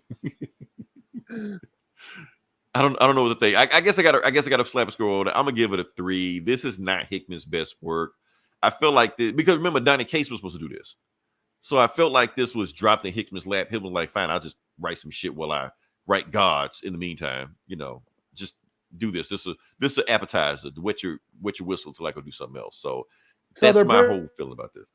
I don't know what to think. I guess I gotta slap a score on it. I'm gonna give it a 3. This is not Hickman's best work. I feel like this, because remember, Donny Cates was supposed to do this. So I felt like this was dropped in Hickman's lap. Hickman was like, fine, I'll just write some shit while I write gods in the meantime. Just do this. This is an appetizer to wet your whistle till I go do something else. So that's my whole feeling about this.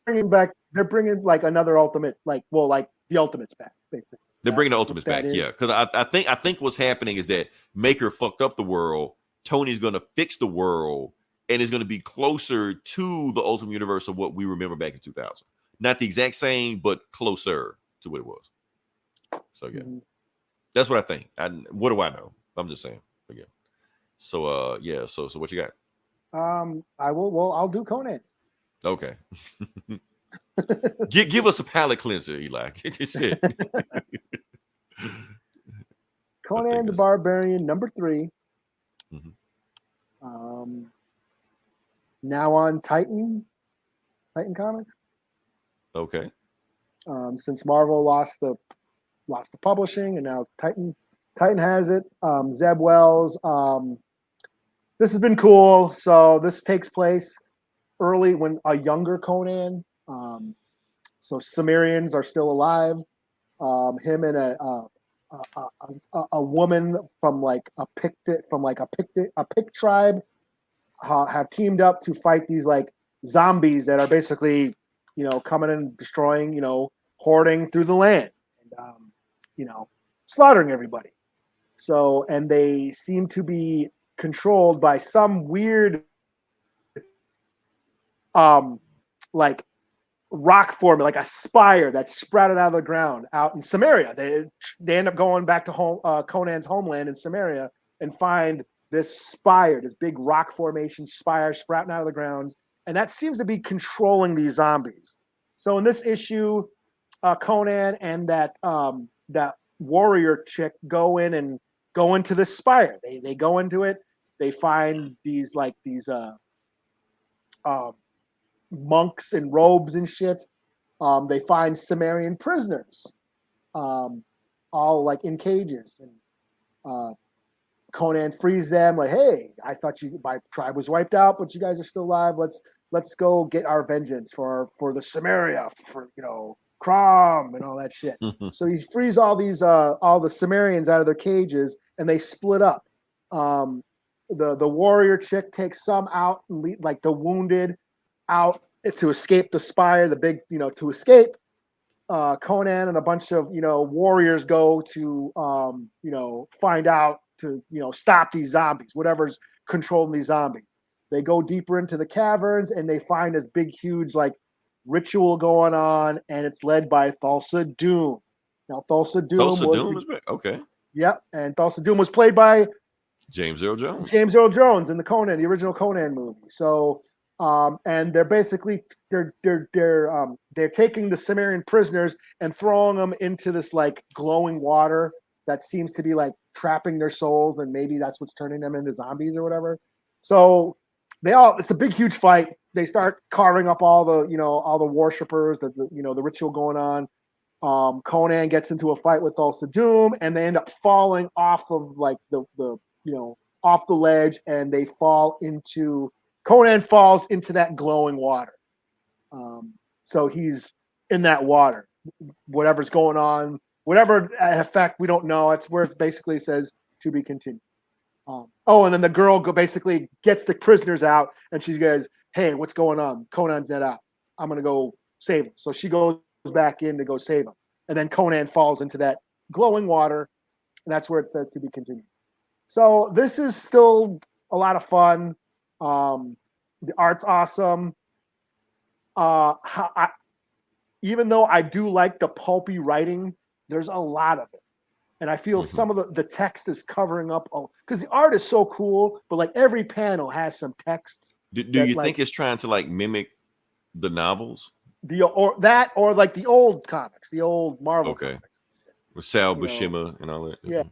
They're bringing like another Ultimate, like the Ultimates back, basically. They're bringing the Ultimates back, yeah. Because I think what's happening is that Maker fucked up the world. Tony's going to fix the world, and it's going to be closer to the Ultimate Universe of what we remember back in 2000. Not the exact same, but closer to what it was. So yeah, that's what I think. What do I know? I'm just saying. Again. So yeah. So what you got? I'll do Conan. Okay. give us a palate cleanser, Eli. Get this shit. Conan the Barbarian, number 3. Now on Titan Comics. Okay. Since Marvel lost the publishing, and now Titan has it. Zeb Wells. This has been cool. So this takes place early when a younger Conan. So Sumerians are still alive. Him and a woman from like a Pict tribe have teamed up to fight these like zombies that are basically, coming and destroying, hoarding through the land, and slaughtering everybody. So, and they seem to be controlled by some weird like rock formation, like a spire that sprouted out of the ground out in Samaria. They end up going back to Conan's homeland in Samaria and find this spire, this big rock formation spire sprouting out of the ground, and that seems to be controlling these zombies. So in this issue, Conan and that warrior chick go into this spire. They go into it. They find these monks in robes and shit. They find Sumerian prisoners, all like in cages, and Conan frees them. Like, hey, I thought my tribe was wiped out, but you guys are still alive. Let's go get our vengeance for the Samaria, for Crom and all that shit. So he frees all the Sumerians out of their cages, and they split up. The warrior chick takes some out and like the wounded out to escape the spire, the big, to escape. Conan and a bunch of warriors go to find out to stop these zombies, whatever's controlling these zombies. They go deeper into the caverns and they find this big, huge ritual going on, and it's led by Thulsa Doom. Now, Thulsa Doom okay. Yep, and Thulsa Doom was played by James Earl Jones. James Earl Jones in the original Conan movie. So, and they're basically they're taking the Cimmerian prisoners and throwing them into this glowing water that seems to be trapping their souls, and maybe that's what's turning them into zombies or whatever. So it's a big, huge fight. They start carving up all the worshippers, the ritual going on. Conan gets into a fight with Thulsa Doom, and they end up falling off of off the ledge, and Conan falls into that glowing water. So he's in that water. Whatever's going on, whatever effect, we don't know. It's where it basically says to be continued. And then the girl basically gets the prisoners out, and she goes, "Hey, what's going on? Conan's net out. I'm gonna go save him." So she goes back in to go save him, and then Conan falls into that glowing water, and that's where it says to be continued. So this is still a lot of fun. The art's awesome. Even though I do like the pulpy writing, there's a lot of it. And I feel some of the text is covering up, because the art is so cool, but every panel has some text. Do you think it's trying to mimic the novels? Or the old comics, the old Marvel comics. With Sal Buscema and all that. Yeah.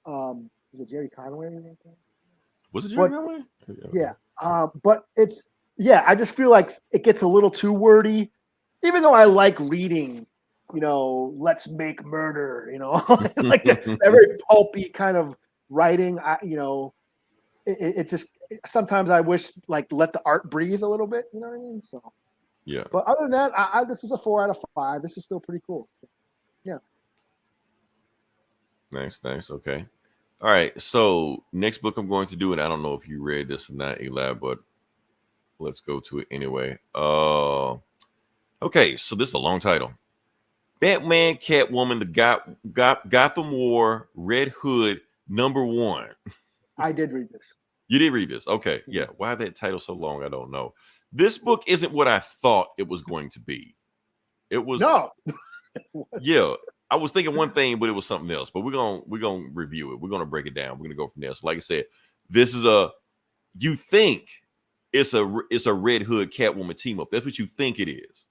Was it Jerry Conway? Was it Jerry Conway? Yeah. But I just feel like it gets a little too wordy, even though I like reading, let's make murder, that very pulpy kind of writing. It's just sometimes I wish let the art breathe a little bit, you know what I mean? So yeah. But other than that, this is a 4 out of 5. This is still pretty cool. Yeah. Nice. Okay. All right. So next book I'm going to do, and I don't know if you read this or not, Eli, but let's go to it anyway. Okay. So this is a long title. Batman, Catwoman, the Gotham War, Red Hood, #1. I did read this. You did read this. Okay. Yeah. Why that title so long? I don't know. This book isn't what I thought it was going to be. It was no. Yeah. I was thinking one thing, but it was something else. But we're gonna review it. We're gonna break it down. We're gonna go from there. So, like I said, this is you think it's a Red Hood Catwoman team up. That's what you think it is.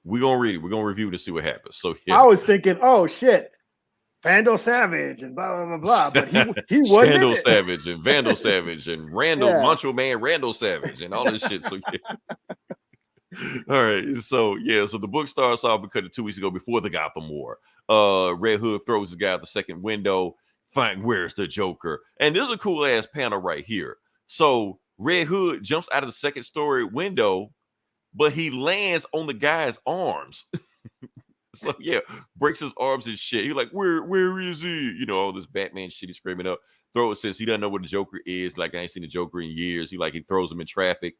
We're gonna read it. We're gonna review it to see what happens. So yeah. I was thinking, oh shit, Vandal Savage and blah blah blah blah. But he wasn't. Vandal Savage and Vandal Savage and Randall Macho Man Randall Savage and all this shit. So yeah. All right, so the book starts off because 2 weeks ago before the Gotham War. Red Hood throws the guy out the second window, find where's the Joker. And there's a cool ass panel right here. So Red Hood jumps out of the second story window, but he lands on the guy's arms. So yeah, breaks his arms and shit. He's like, where is he? All this Batman shit he's screaming up. Says he doesn't know what the Joker is. Like, I ain't seen the Joker in years. He throws him in traffic.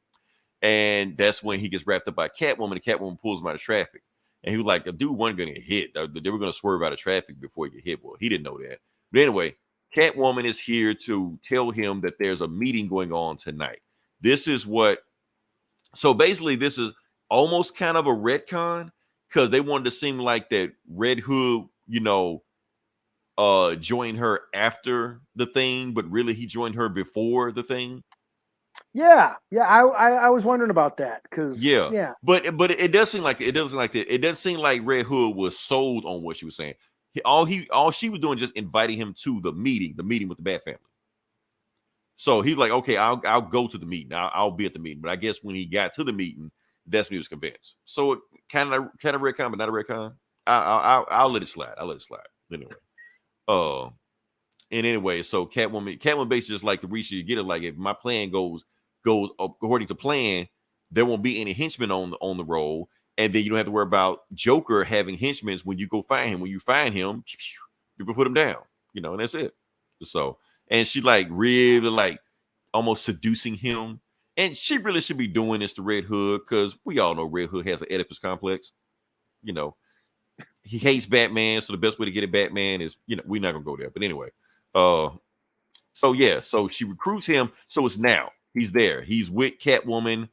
And that's when he gets wrapped up by Catwoman, and Catwoman pulls him out of traffic. And he was like, the dude wasn't going to get hit. They were going to swerve out of traffic before he get hit. Well, he didn't know that. But anyway, Catwoman is here to tell him that there's a meeting going on tonight. So basically, this is almost kind of a retcon, because they wanted to seem like that Red Hood, joined her after the thing, but really he joined her before the thing. Yeah. I was wondering about that because but it does seem like that. It doesn't seem like Red Hood was sold on what she was saying. All she was doing just inviting him to the meeting with the Bat family. So he's like, okay, I'll go to the meeting. I'll be at the meeting. But I guess when he got to the meeting, that's when he was convinced. So kind of retcon, but not a retcon. I'll let it slide. Anyway. And anyway, so Catwoman basically just like the reach you get it. Like, if my plan goes according to plan, there won't be any henchmen on the roll, and then you don't have to worry about Joker having henchmen when you go find him. When you find him, you can put him down, and that's it. So, and she really almost seducing him, And she really should be doing this to Red Hood because we all know Red Hood has an Oedipus complex. You know, he hates Batman, so the best way to get at Batman is, we're not gonna go there. But anyway, so she recruits him. So it's now he's there. He's with Catwoman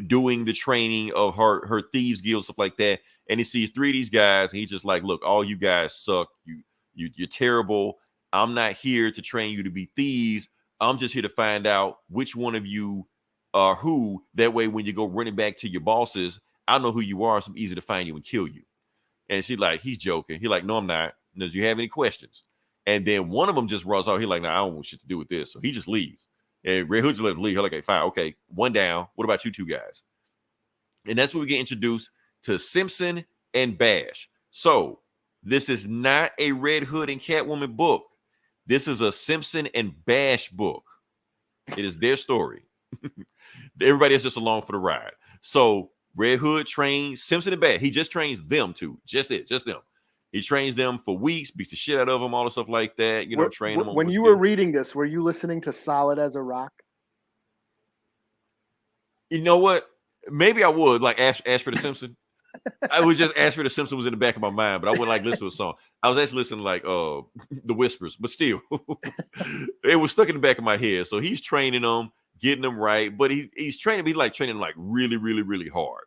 doing the training of her thieves guild, stuff like that. And he sees 3 of these guys, and he's just like, look, all you guys suck. You're terrible. I'm not here to train you to be thieves. I'm just here to find out which one of you are who. That way, when you go running back to your bosses, I know who you are, so it's easy to find you and kill you. And she's like, he's joking. He's like, no, I'm not. Does you have any questions? And then one of them just runs out. He's like, nah, I don't want shit to do with this. So he just leaves. And Red Hood just let him leave. He's like, okay, fine. Okay, one down. What about you 2 guys? And that's when we get introduced to Simpson and Bash. So this is not a Red Hood and Catwoman book. This is a Simpson and Bash book. It is their story. Everybody is just along for the ride. So Red Hood trains Simpson and Bash. He just trains them 2. Just them. He trains them for weeks, beats the shit out of them, all the stuff like that. Train them. When you were reading this, were you listening to Solid as a Rock? You know what? Maybe I would like Ashford the Simpson. I would just Ashford the Simpson was in the back of my mind, but I wouldn't like listen to a song. I was actually listening to like the Whispers, but still, it was stuck in the back of my head. So he's training them, getting them right, but he's training. He's like training like really, really, really hard.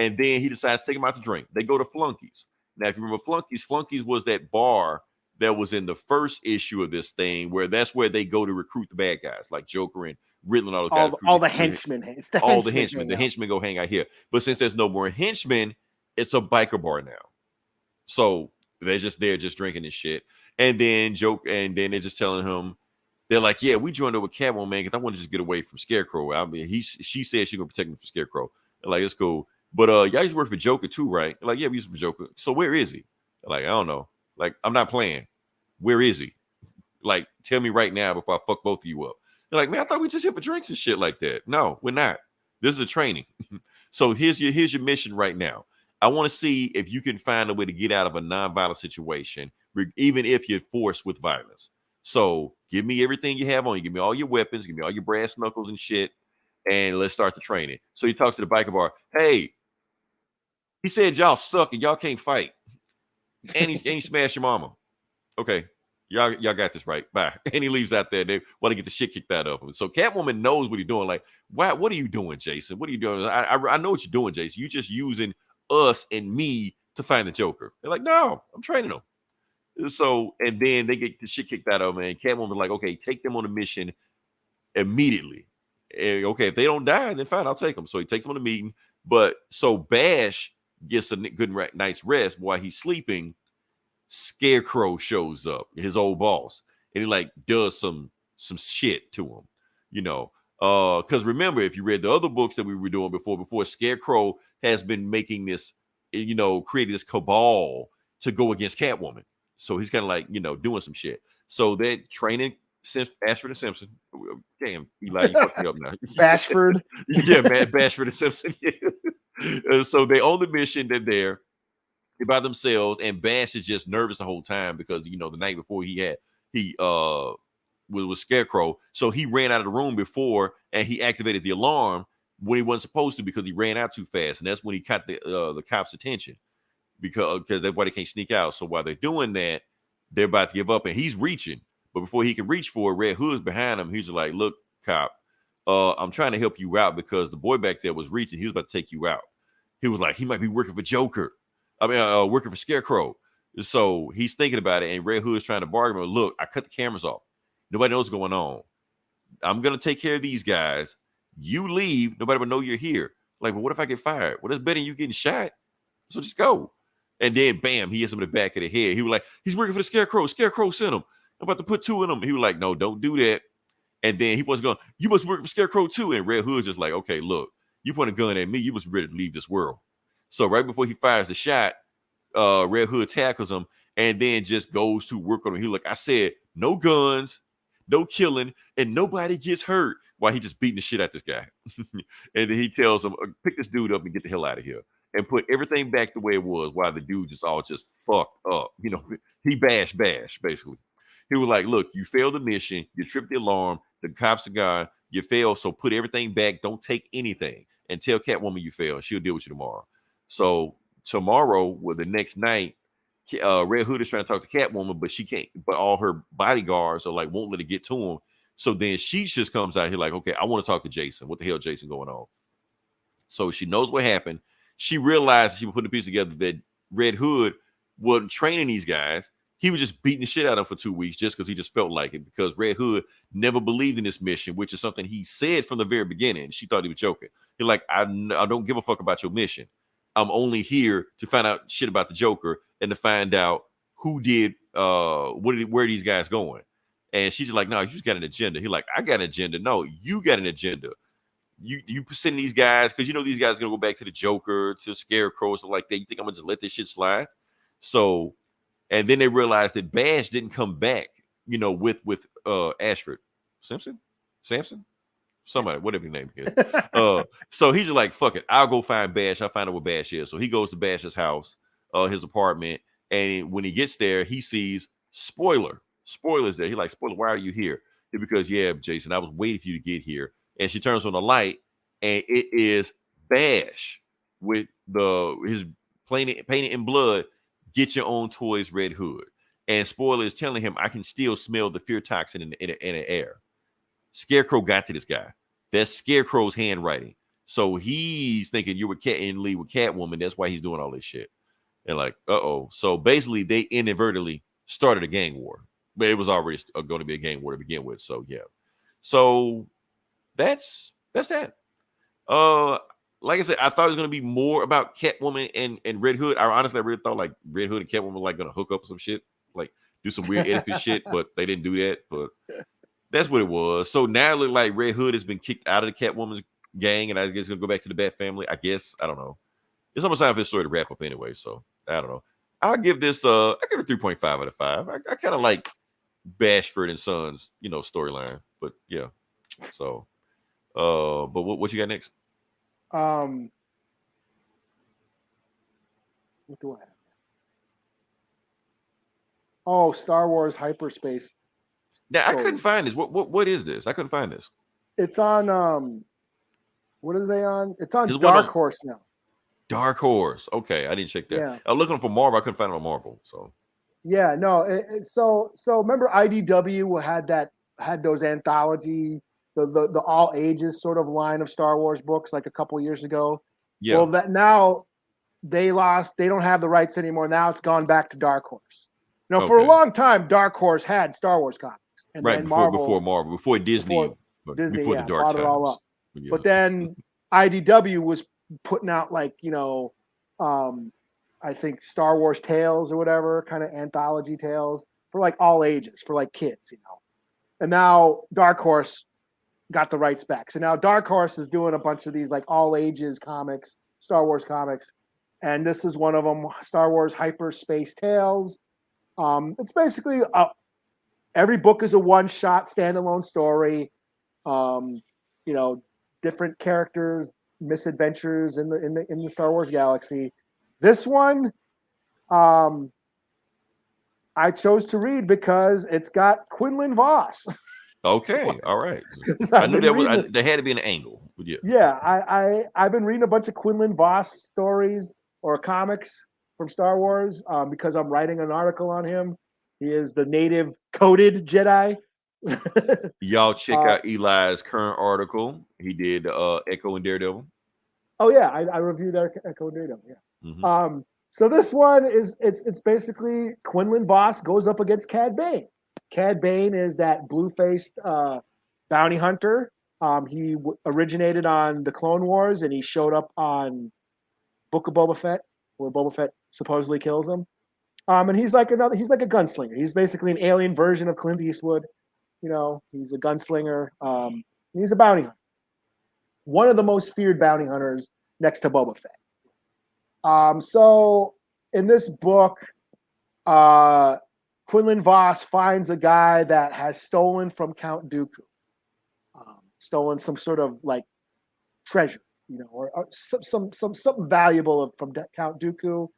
And then he decides to take them out to drink. They go to Flunkies. Now, if you remember Flunkies was that bar that was in the first issue of this thing, where that's where they go to recruit the bad guys, like Joker and Riddler and all those guys. All the henchmen. The henchmen. The henchmen go hang out here. But since there's no more henchmen, it's a biker bar now. So they're just drinking this shit. And then they're just telling him, they're like, yeah, we joined up with Catwoman, man, because I want to just get away from Scarecrow. I mean, she said she's gonna protect me from Scarecrow. They're like, it's cool. But y'all used to work for Joker too, right? They're like, yeah, we used to work for Joker. So where is he? They're like, I don't know. Like, I'm not playing. Where is he? Like, tell me right now before I fuck both of you up. They're like, man, I thought we just here for drinks and shit like that. No, we're not. This is a training. So here's your mission right now. I want to see if you can find a way to get out of a non-violent situation, even if you're forced with violence. So give me everything you have on you. Give me all your weapons. Give me all your brass knuckles and shit. And let's start the training. So he talks to the biker bar. Hey, he said y'all suck and y'all can't fight. And he smashed your mama. Okay. Y'all got this right. Bye. And he leaves out there. They want to get the shit kicked out of him. So Catwoman knows what he's doing. Like, what are you doing, Jason? What are you doing? I know what you're doing, Jason. You're just using us and me to find the Joker. They're like, no, I'm training them. So, and then they get the shit kicked out of them. And Catwoman's like, okay, take them on a mission immediately. And, okay, if they don't die, then fine, I'll take them. So he takes them on a meeting. But so Bash gets a good night's rest while he's sleeping. Scarecrow shows up, his old boss, and he like does some shit to him, because remember, if you read the other books that we were doing before Scarecrow has been making this, creating this cabal to go against Catwoman. So he's kind of like, doing some shit. So they're training Ashford and Simpson. Damn, Eli, you fucked me up now. Bashford. Yeah, man, Bashford and Simpson. Yeah. So they on the mission. They're there. By themselves, and Bash is just nervous the whole time because the night before he was Scarecrow, so he ran out of the room before and he activated the alarm when he wasn't supposed to because he ran out too fast, and that's when he caught the cops' attention because that's why they can't sneak out. So while they're doing that, they're about to give up, and he's reaching, but before he can reach for it, Red Hood's behind him. He's like, "Look, cop, I'm trying to help you out because the boy back there was reaching. He was about to take you out." He was like, "He might be working for Joker. Working for Scarecrow." So he's thinking about it, and Red Hood is trying to bargain. Look, I cut the cameras off. Nobody knows what's going on. I'm gonna take care of these guys. You leave. Nobody will know you're here. Like, well, what if I get fired? Well, that's better than you getting shot. So just go. And then, bam, he hits him in the back of the head. He was like, he's working for the Scarecrow. Scarecrow sent him. I'm about to put 2 in him. He was like, no, don't do that. And then he was going, you must work for Scarecrow too. And Red Hood's just like, okay, look, you point a gun at me. You must be ready to leave this world. So right before he fires the shot, Red Hood tackles him and then just goes to work on him. He like, I said, no guns, no killing, and nobody gets hurt. While he just beating the shit out this guy. And then he tells him, pick this dude up and get the hell out of here. And put everything back the way it was while the dude just fucked up. He bash, basically. He was like, look, you failed the mission. You tripped the alarm. The cops are gone. You failed, so put everything back. Don't take anything. And tell Catwoman you failed. She'll deal with you tomorrow. So tomorrow, well, the next night, Red Hood is trying to talk to Catwoman, but she can't. But all her bodyguards are like, won't let her get to him. So then she just comes out here like, okay, I want to talk to Jason. What the hell, Jason, going on? So she knows what happened. She realized she was putting the piece together that Red Hood wasn't training these guys. He was just beating the shit out of them for 2 weeks just because he just felt like it, because Red Hood never believed in this mission, which is something he said from the very beginning. She thought he was joking. He's like, I don't give a fuck about your mission. I'm only here to find out shit about the Joker and to find out who did where these guys going. And she's like, no, you just got an agenda. He's like, I got an agenda. No, you got an agenda. You sending these guys because you know these guys are gonna go back to the Joker, to Scarecrow, something like that. You think I'm gonna just let this shit slide? So, and then they realized that Bash didn't come back, you know, with Ashford Samson, somebody, whatever his name is. So he's just like, fuck it, I'll go find Bash. I'll find out what Bash is. So he goes to Bash's house, his apartment, and when he gets there, he sees spoilers there. He like, spoiler, why are you here? It's because, yeah, Jason, I was waiting for you to get here. And she turns on the light, and it is Bash with his painted in blood. Get your own toys, Red Hood. And Spoiler is telling him, I can still smell the fear toxin in the air. Scarecrow got to this guy. That's Scarecrow's handwriting. So he's thinking you're with Cat and Lee with Catwoman. That's why he's doing all this shit. And like, uh-oh. So basically, they inadvertently started a gang war. But it was already going to be a gang war to begin with. So, yeah. So that's that. Like I said, I thought it was going to be more about Catwoman and Red Hood. I really thought like Red Hood and Catwoman were like going to hook up some shit, like do some weird Oedipus shit, but they didn't do that. But that's what it was. So now it looked like Red Hood has been kicked out of the Catwoman's gang, and I guess going to go back to the Bat family. I guess, I don't know. It's almost time for this story to wrap up anyway, so I don't know. I'll give this I give it 3.5 out of 5. I kind of like Bashford and Sons, you know, storyline, but yeah. So but what you got next? What do I have? Oh, Star Wars Hyperspace. Now I couldn't find this. What is this? I couldn't find this. It's on what is they on? It's on Dark Horse now. Dark Horse. Okay, I didn't check that. Yeah. I was looking for Marvel. I couldn't find it on Marvel. So yeah, no. So remember IDW had those anthology, the all ages sort of line of Star Wars books like a couple years ago. Yeah. Well, that now they don't have the rights anymore. Now it's gone back to Dark Horse. You know, for a long time, Dark Horse had Star Wars comics, and right then before Disney, Disney the dark bought times. It all up. Yeah. But then IDW was putting out like, you know, I think Star Wars Tales or whatever, kind of anthology tales for like all ages, for like kids, you know. And now Dark Horse got the rights back. So now Dark Horse is doing a bunch of these like all ages comics, Star Wars comics. And this is one of them, Star Wars Hyperspace Tales. It's basically every book is a one-shot standalone story. You know, different characters, misadventures in the Star Wars galaxy. This one, I chose to read because it's got Quinlan Voss. Okay, all right. I knew there had to be an angle. Yeah, I've been reading a bunch of Quinlan Voss stories or comics from Star Wars because I'm writing an article on him. He is the native coded Jedi. Y'all check out Eli's current article. He did Echo and Daredevil. Oh yeah, I reviewed Echo and Daredevil. Yeah. Mm-hmm. So this one it's basically Quinlan Voss goes up against Cad Bane. Cad Bane is that blue-faced bounty hunter. He originated on the Clone Wars, and he showed up on Book of Boba Fett, where Boba Fett supposedly kills him. And he's like a gunslinger. He's basically an alien version of Clint Eastwood. You know, he's a gunslinger. He's a bounty hunter. One of the most feared bounty hunters next to Boba Fett. So in this book, Quinlan Voss finds a guy that has stolen from Count Dooku. Stolen some sort of like treasure, you know, or something valuable from Count Dooku.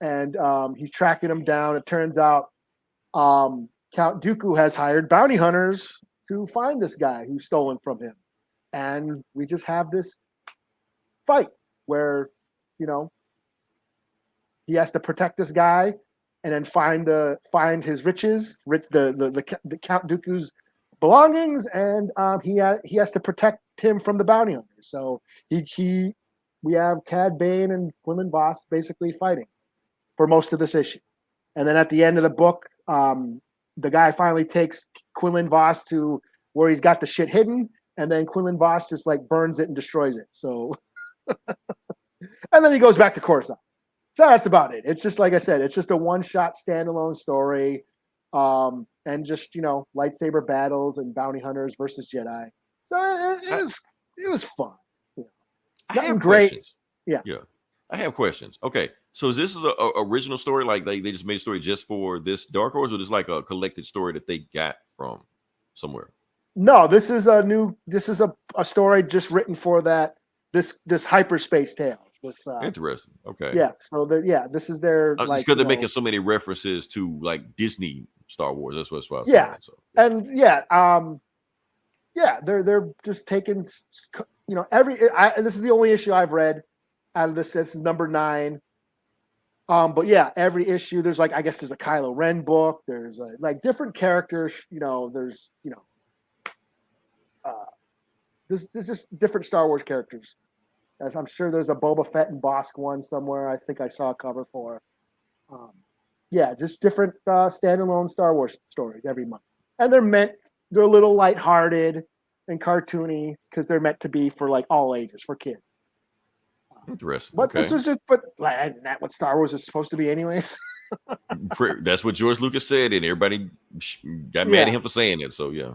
And he's tracking him down. It turns out Count Dooku has hired bounty hunters to find this guy who's stolen from him. and we just have this fight where, you know, he has to protect this guy and then find his riches, the Count Dooku's belongings, and he has to protect him from the bounty hunters. So we have Cad Bane and Quinlan Vos basically fighting for most of this issue. And then at the end of the book, the guy finally takes Quinlan Vos to where he's got the shit hidden, and then Quinlan Vos just like burns it and destroys it. So, and then he goes back to Coruscant. So that's about it. It's just like I said, it's just a one-shot standalone story, and just, you know, lightsaber battles and bounty hunters versus Jedi. So it was fun. You know, I have great. Questions. Yeah. I have questions. Okay, so is this an original story? Like they just made a story just for this Dark Horse, or just like a collected story that they got from somewhere? No, this is a story just written for this hyperspace tale. Interesting. Okay. Yeah. So this is their like, because they're making so many references to like Disney Star Wars. That's what's about. Yeah. And they're just taking, you know, this is the only issue I've read out of this. This is number 9. But yeah, every issue there's like, I guess there's a Kylo Ren book. There's like different characters. You know, there's just different Star Wars characters. As I'm sure there's a Boba Fett and Bosk one somewhere. I think I saw a cover for. Just different standalone Star Wars stories every month, and they're a little lighthearted and cartoony because they're meant to be for like all ages, for kids. Interesting. But this was just, isn't that what Star Wars is supposed to be, anyways? That's what George Lucas said, and everybody got mad at him for saying it. So yeah.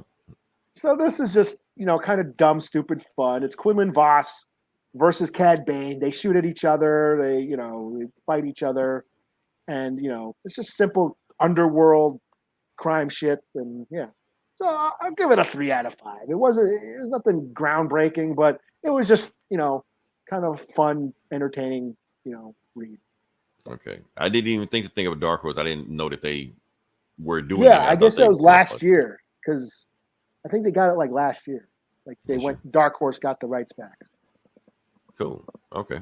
So this is just, you know, kind of dumb, stupid fun. It's Quinlan Vos versus Cad Bane. They shoot at each other. They fight each other, and you know, it's just simple underworld crime shit. And yeah, so I'll give it a 3 out of 5. It was nothing groundbreaking, but it was just, you know, kind of fun, entertaining, you know, read. Okay, I didn't even think of a Dark Horse. I didn't know that they were doing. Yeah, I guess that was last year, because I think they got it like last year. Like Dark Horse got the rights back. Cool. Okay.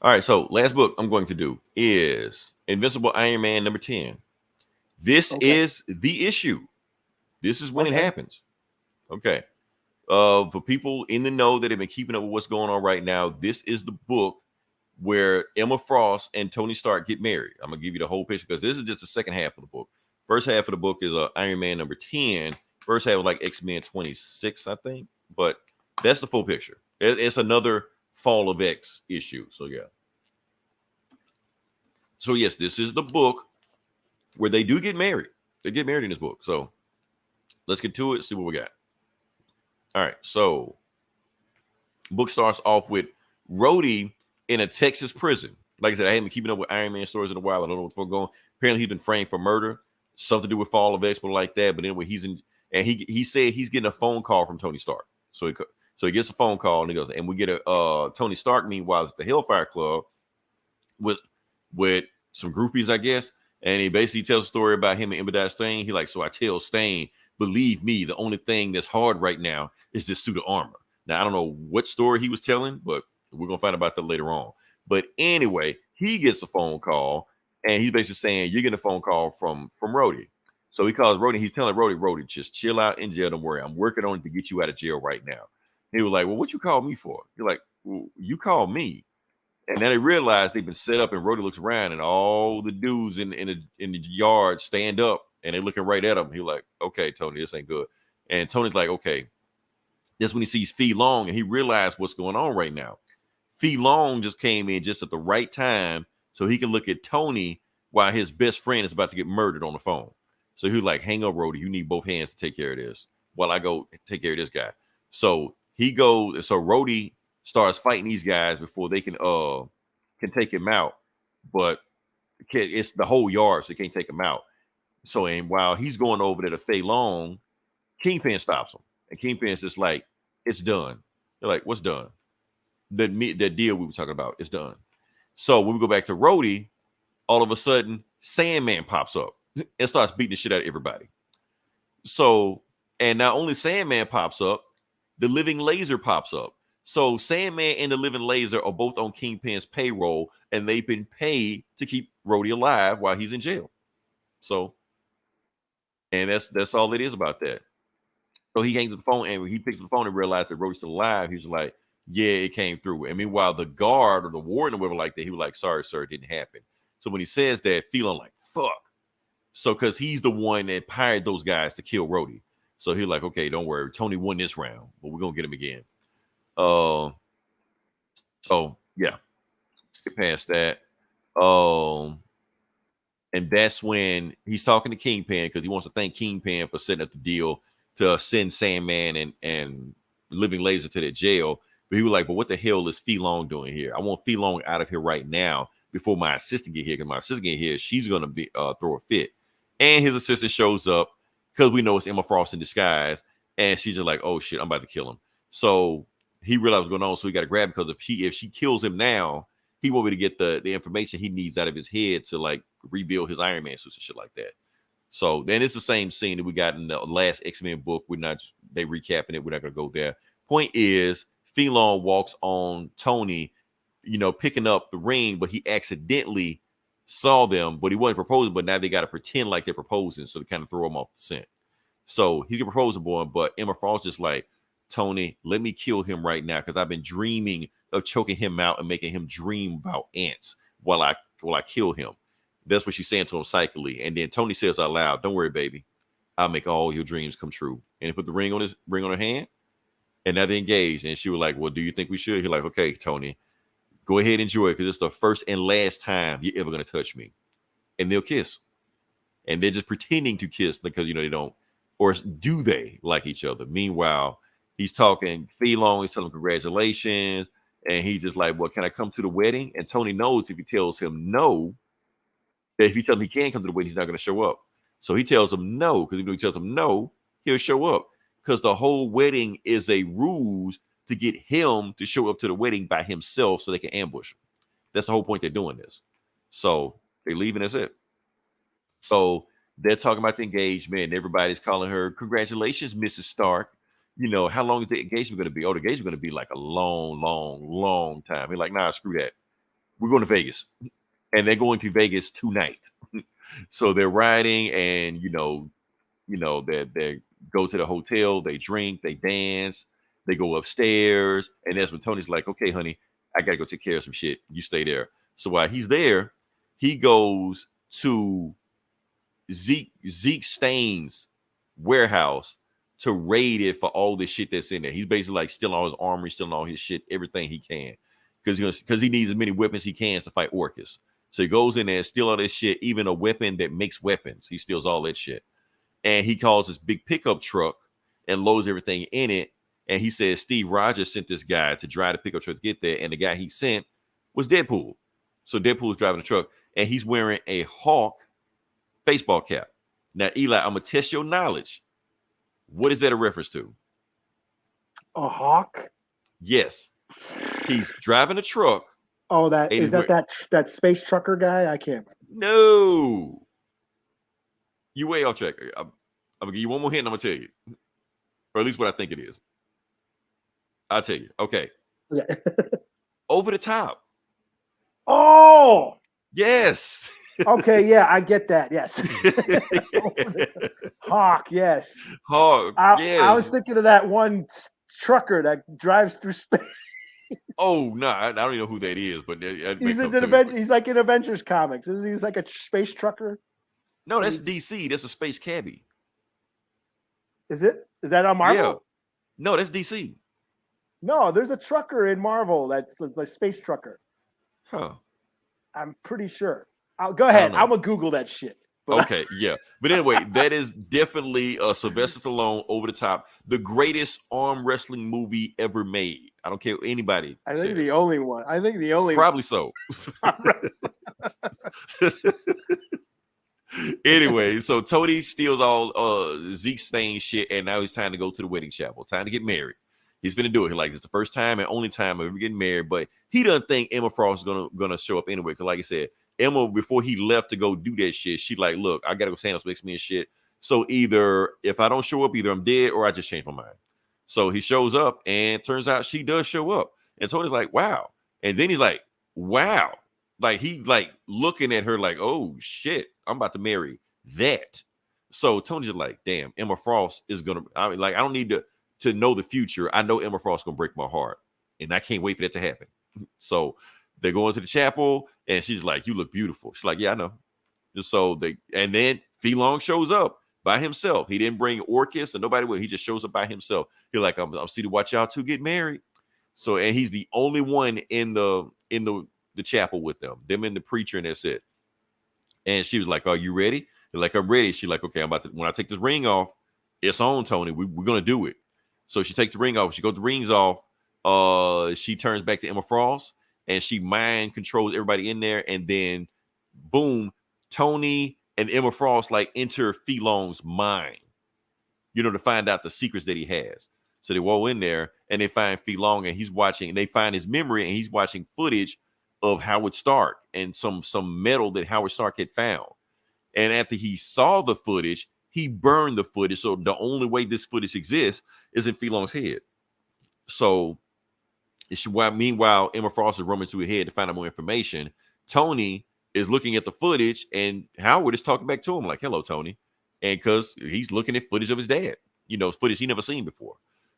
All right. So last book I'm going to do is Invincible Iron Man number 10. This is the issue. This is when it happens. Okay. For people in the know that have been keeping up with what's going on right now, this is the book where Emma Frost and Tony Stark get married. I'm gonna give you the whole picture because this is just the second half of the book. First half of the book is Iron Man number 10. First half was like X-Men 26, I think. But that's the full picture. It's another Fall of X issue. So yeah. So yes, this is the book where they do get married. They get married in this book. So let's get to it, see what we got. All right. So book starts off with Rhodey in a Texas prison. Like I said, I haven't been keeping up with Iron Man stories in a while. I don't know what's going on. Apparently he's been framed for murder, something to do with Fall of X, but like that. But anyway, he said he's getting a phone call from Tony Stark. So he gets a phone call and he goes, and we get a Tony Stark meanwhile at the Hellfire Club with some groupies, I guess. And he basically tells a story about him and Obadiah Stane. He like, so I tell Stane, believe me, the only thing that's hard right now is this suit of armor. Now, I don't know what story he was telling, but we're going to find out about that later on. But anyway, he gets a phone call and he's basically saying, you're getting a phone call from Rhodey. So he calls Rhodey. He's telling Rhodey, just chill out in jail. Don't worry. I'm working on it to get you out of jail right now. He was like, well, what you call me for? You're like, well, you call me. And then they realize they've been set up, and Rhodey looks around, and all the dudes in the yard stand up, and they're looking right at him. He's like, okay, Tony, this ain't good. And Tony's like, okay. That's when he sees Fee Long, and he realized what's going on right now. Fee Long just came in just at the right time so he can look at Tony while his best friend is about to get murdered on the phone. So he was like, hang up, Rhodey. You need both hands to take care of this while I go take care of this guy. So he goes, so Rhodey starts fighting these guys before they can take him out. But it's the whole yard, so they can't take him out. So, and while he's going over there to Fei Long, Kingpin stops him. And Kingpin's just like, it's done. They're like, what's done? The deal we were talking about is done. So when we go back to Rhodey, all of a sudden, Sandman pops up and starts beating the shit out of everybody. So, and not only Sandman pops up, the Living Laser pops up. So Sandman and the Living Laser are both on Kingpin's payroll, and they've been paid to keep Rhodey alive while he's in jail. So, and that's all it is about that. So he hangs up the phone, and when he picks up the phone and realizes that Rhodey's still alive, he's like, yeah, it came through. And meanwhile, the guard or the warden or whatever like that, he was like, sorry, sir, it didn't happen. So when he says that, feeling like, fuck. So because he's the one that hired those guys to kill Rhodey. So he's like, okay, don't worry. Tony won this round, but we're going to get him again. So yeah, skip past that. And that's when he's talking to Kingpin because he wants to thank Kingpin for setting up the deal to send Sandman and Living Laser to their jail. But he was like, but what the hell is Fee Long doing here? I want Fee Long out of here right now before my assistant get here. Because my assistant get here, she's going to be throw a fit. And his assistant shows up because we know it's Emma Frost in disguise. And she's just like, oh, shit, I'm about to kill him. So he realized what's going on. So he got to grab him because if she kills him now, he won't be able to get the information he needs out of his head to like rebuild his Iron Man suits and shit like that. So then it's the same scene that we got in the last X-Men book. They recapping it. We're not going to go there. Point is, Phelan walks on Tony, picking up the ring, but he accidentally saw them, but he wasn't proposing, but now they got to pretend like they're proposing. So they kind of throw him off the scent. So he can propose to him, but Emma Frost just like, Tony, let me kill him right now because I've been dreaming of choking him out and making him dream about ants while I kill him. That's what she's saying to him psychically. And then Tony says out loud, don't worry, baby. I'll make all your dreams come true. And he put the ring on her hand. And now they're engaged. And she was like, well, do you think we should? He's like, okay, Tony, go ahead and enjoy it because it's the first and last time you're ever going to touch me. And they'll kiss. And they're just pretending to kiss because, they don't. Or do they like each other? Meanwhile, he's talking, Phelan, he's telling him congratulations. And he's just like, well, can I come to the wedding? And Tony knows if he tells him no, that if he tells him he can't come to the wedding, he's not going to show up. So he tells him no, because if he tells him no, he'll show up. Because the whole wedding is a ruse to get him to show up to the wedding by himself so they can ambush him. That's the whole point they're doing this. So they leave and that's it. So they're talking about the engagement and everybody's calling her, congratulations, Mrs. Stark. How long is the engagement going to be? Oh, the engagement is going to be like a long, long, long time. He's like, nah, screw that. We're going to Vegas. And they're going to Vegas tonight. So they're riding and, they go to the hotel, they drink, they dance, they go upstairs. And that's when Tony's like, okay, honey, I got to go take care of some shit. You stay there. So while he's there, he goes to Zeke Stain's warehouse to raid it for all this shit that's in there. He's basically like stealing all his armory, stealing all his shit, everything he can. Because he needs as many weapons he can to fight Orcus. So he goes in there and steals all this shit, even a weapon that makes weapons. He steals all that shit. And he calls this big pickup truck and loads everything in it. And he says Steve Rogers sent this guy to drive the pickup truck to get there. And the guy he sent was Deadpool. So Deadpool's driving the truck. And he's wearing a Hawk baseball cap. Now, Eli, I'm going to test your knowledge. What is that a reference to? A hawk? Yes. He's driving a truck. Oh, that space trucker guy? I can't remember. No. You way off track. I'm going to give you one more hint and I'm going to tell you. Or at least what I think it is. I'll tell you. Okay. Yeah. Over the Top. Oh! Yes. Okay, yeah, I get that. Yes. Hawk, yes. Hawk, yes. I was thinking of that one trucker that drives through space. Oh, no, I don't even know who that is, but He's like in Avengers comics. He's like a space trucker. No, that's DC. That's a space cabbie. Is it? Is that on Marvel? Yeah. No, that's DC. No, there's a trucker in Marvel that's a space trucker. Huh. I'm pretty sure. Go ahead. I'm going to Google that shit. Okay, yeah. But anyway, that is definitely Sylvester Stallone, Over the Top, the greatest arm wrestling movie ever made. I don't care what anybody I think says. the only one. Probably so. Anyway, so Tony steals all Zeke Stain shit, and now it's time to go to the wedding chapel. Time to get married. He's gonna do it. He's like, it's the first time and only time I'm ever getting married. But he doesn't think Emma Frost is gonna show up anyway. Because like I said, Emma, before he left to go do that shit, she like, look, I gotta go stand up next to me and shit. So either if I don't show up, either I'm dead or I just changed my mind. So he shows up, and turns out she does show up. And Tony's like, wow. And then he's like, wow. Like, he like looking at her like, oh shit, I'm about to marry that. So Tony's just like, damn, Emma Frost is gonna, I mean, like, I don't need to know the future. I know Emma Frost gonna break my heart. And I can't wait for that to happen. So they go into the chapel, and she's like, you look beautiful. She's like, yeah, I know. So and then Fei Long shows up by himself. He didn't bring Orcus and nobody with. He just shows up by himself. He's like, I'm see to watch y'all two get married. So, and he's the only one in the chapel with them and the preacher, and that's it. And she was like, are you ready? They're like, I'm ready. She's like, okay, I'm about to, when I take this ring off, it's on, Tony. We're gonna do it. So she takes the ring off. She goes the rings off. She turns back to Emma Frost, and she mind controls everybody in there, and then boom, Tony and Emma Frost like enter Fei Long's mind, to find out the secrets that he has. So they go in there, and they find Fei Long, and he's watching, and they find his memory, and he's watching footage of Howard Stark and some metal that Howard Stark had found. And after he saw the footage, he burned the footage. So the only way this footage exists is in Fei Long's head. So meanwhile, Emma Frost is roaming through her head to find out more information. Tony is looking at the footage, and Howard is talking back to him like, hello, Tony. And because he's looking at footage of his dad, footage he never seen before.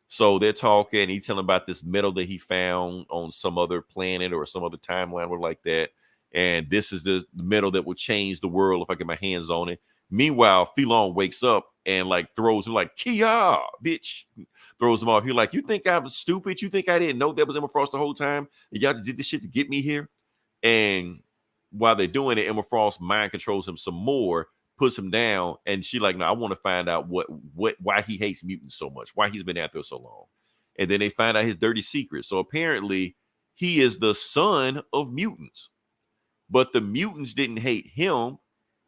So they're talking, and he's telling about this metal that he found on some other planet or some other timeline or like that. And this is the metal that will change the world if I get my hands on it. Meanwhile, Fei Long wakes up and like throws him like, Kia, bitch. Throws him off. He's like, you think I was stupid? You think I didn't know that was Emma Frost the whole time? And y'all did this shit to get me here? And while they're doing it, Emma Frost mind controls him some more, puts him down, and she like, no, I want to find out why he hates mutants so much, why he's been out there so long. And then they find out his dirty secret. So apparently he is the son of mutants, but the mutants didn't hate him.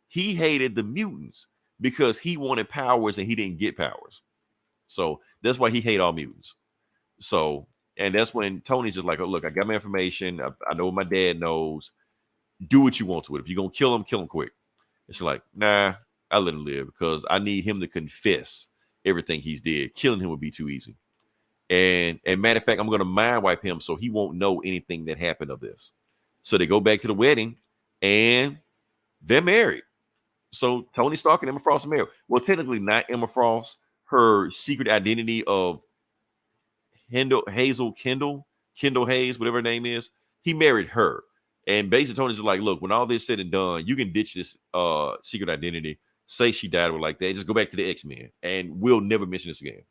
He hated the mutants because he wanted powers and he didn't get powers. So that's why he hated all mutants. So, and that's when Tony's just like, oh, look, I got my information. I know what my dad knows. Do what you want to it. If you're going to kill him quick. And she's like, nah, I let him live because I need him to confess everything he's did. Killing him would be too easy. And matter of fact, I'm going to mind wipe him so he won't know anything that happened of this. So they go back to the wedding and they're married. So Tony Stark and Emma Frost are married. Well, technically not Emma Frost. Her secret identity of Kendall Hayes, whatever her name is, he married her. And basically Tony's just like, look, when all this said and done, you can ditch this secret identity, say she died or like that, just go back to the X-Men, and we'll never mention this again.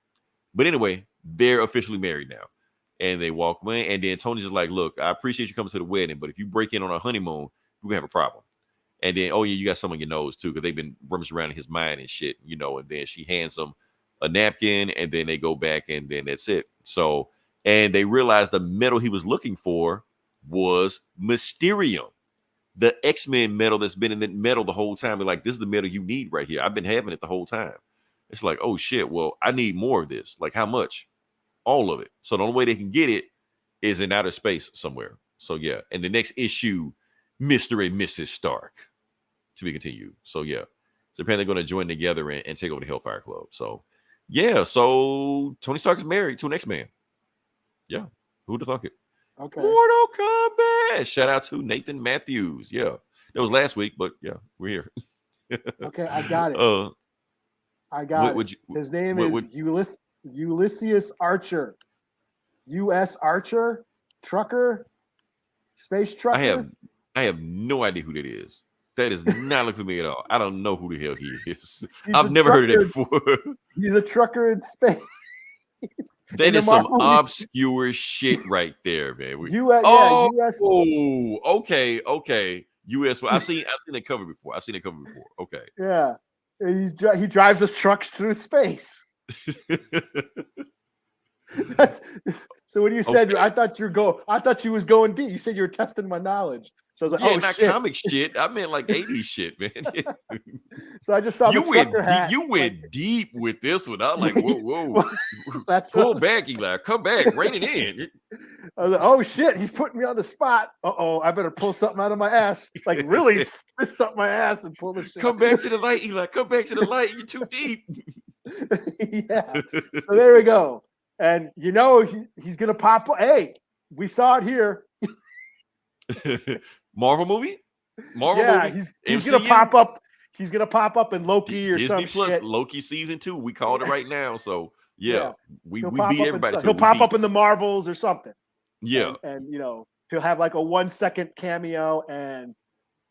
But anyway, they're officially married now. And they walk away, and then Tony's just like, look, I appreciate you coming to the wedding, but if you break in on our honeymoon, we're gonna have a problem. And then, oh yeah, you got some on your nose too, because they've been rummaging around in his mind and shit, and then she hands him a napkin, and then they go back, and then that's it. So, and they realized the metal he was looking for was Mysterium, the X-Men metal that's been in the metal the whole time. They're like, this is the metal you need right here. I've been having it the whole time. It's like, oh shit, well, I need more of this. Like, how much? All of it. So the only way they can get it is in outer space somewhere. So yeah, and the next issue, Mr. and Mrs. Stark, to be continued. So yeah, so apparently they're going to join together and take over the Hellfire Club. So yeah, so Tony Stark is married to an X-Man. Yeah, who'd have thunk it? Okay. Mortal Kombat. Shout out to Nathan Matthews. Yeah, that was last week, but yeah, we're here. Okay, I got it. I got it. His name is Ulysses Archer. U.S. Archer, trucker, space trucker. I have no idea who that is. That is not looking for me at all. I don't know who the hell he is. I've never heard of that before. He's a trucker in space. That is some obscure shit right there, man. US. Oh, okay. U.S. I've seen that cover before. Okay. Yeah, he drives his trucks through space. So when you said, okay. I thought you was going deep. You said you were testing my knowledge. So I was like, not comic shit. I meant like 80s shit, man. So I just saw the trucker hat. You went deep with this one. I'm like, whoa. Pull back, Eli. Come back. Rein it in. I was like, oh shit, he's putting me on the spot. I better pull something out of my ass. Like really twist up my ass and pull the shit. Come back to the light, Eli. Come back to the light. You're too deep. Yeah. So there we go. And you know he's gonna pop. Hey, we saw it here. Marvel movie? Yeah, movie? he's gonna pop up. He's gonna pop up in Loki or Disney some Plus shit. Loki season 2. We called it right now. So Yeah. we He'll beat everybody. He'll pop up in the Marvels or something. Yeah. And you know, he'll have like a 1-second cameo and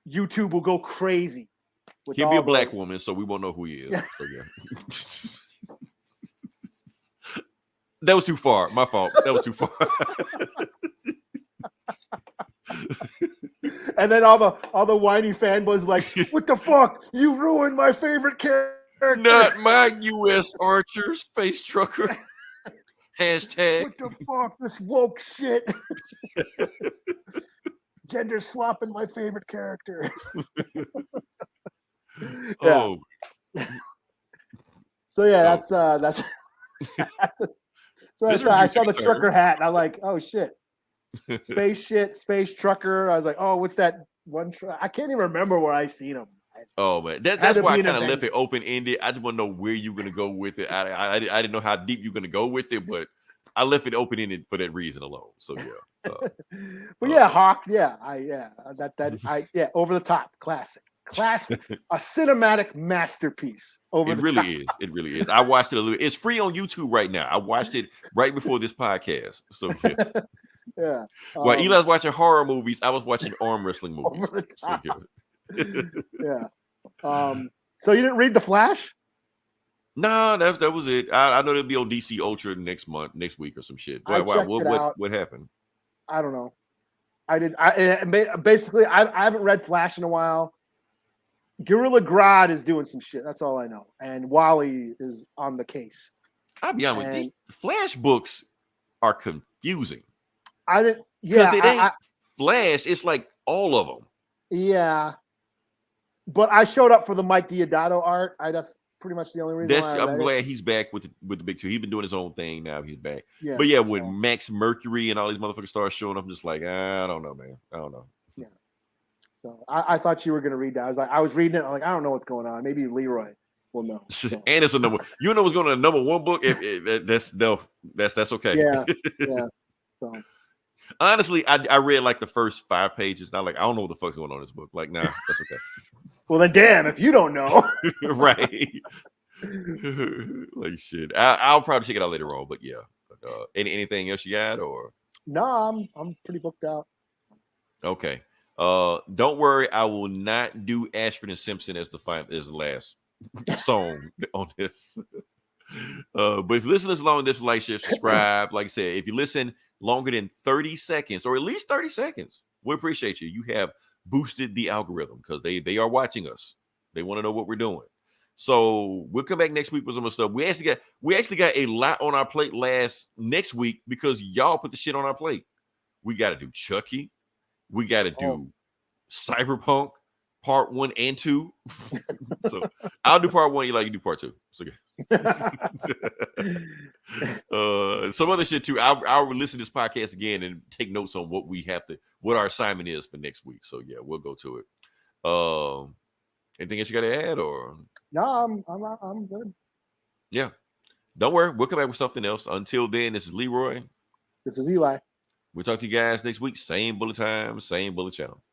YouTube will go crazy. He'll be a black woman, so we won't know who he is. So yeah. That was too far. My fault. That was too far. And then all the whiny fanboys like, what the fuck? You ruined my favorite character. Not my U.S. Archer space trucker. Hashtag. What the fuck? This woke shit. Gender swapping my favorite character. Oh. So yeah, that's so I saw the trucker hat and I'm like, oh shit. Space trucker. I was like, oh, what's that one? I can't even remember where I seen him. Oh man, that's why I kind of left it open ended. I just want to know where you're gonna go with it. I didn't know how deep you're gonna go with it, but I left it open ended for that reason alone. So yeah. But yeah, Hawk. Yeah, over the top, classic, a cinematic masterpiece. It really is. I watched it a little. It's free on YouTube right now. I watched it right before this podcast. So yeah. Yeah. While Eli's watching horror movies, I was watching arm wrestling movies. Over the top. So, yeah. So you didn't read The Flash? No, that was it. I know they'll be on DC Ultra next week or some shit. What happened? I don't know. I haven't read Flash in a while. Gorilla Grodd is doing some shit. That's all I know. And Wally is on the case. I'll be honest with you. Flash books are confusing. It ain't Flash. It's like all of them. Yeah. But I showed up for the Mike Diodato art. That's pretty much the only reason why I'm glad he's back with the big two. He's been doing his own thing now. He's back. Yeah, but yeah, when Max Mercury and all these motherfuckers start showing up, I'm just like, I don't know, man. I don't know. Yeah. So I thought you were gonna read that. I was reading it. I'm like, I don't know what's going on. Maybe Leroy will know. So. And it's a number. You know what's going on a number one book? That's okay. Yeah. Yeah. So. Honestly, I read like the first 5 pages. And I'm like, I don't know what the fuck's going on in this book. Like, nah, that's okay. Well, then, damn, if you don't know. Right. Like, shit. I'll probably check it out later on, but yeah. But, anything else you got, or? No, I'm pretty booked out. Okay. Don't worry, I will not do Ashford and Simpson as the last song on this. But if you listen to this long, this like, share, subscribe. Like I said, if you listen longer than 30 seconds, or at least 30 seconds, we appreciate you. You have boosted the algorithm because they are watching us. They want to know what we're doing. So we'll come back next week with some stuff. We actually got a lot on our plate next week because y'all put the shit on our plate. We got to do Chucky. We got to do Cyberpunk part 1 and 2. So I'll do part 1. You do part 2. So some other shit too. I'll listen to this podcast again and take notes on what our assignment is for next week. So yeah, we'll go to it. Anything else you got to add, or? No, I'm good. Yeah, don't worry. We'll come back with something else. Until then, this is Leroy. This is Eli. We'll talk to you guys next week. Same bullet time, same bullet channel.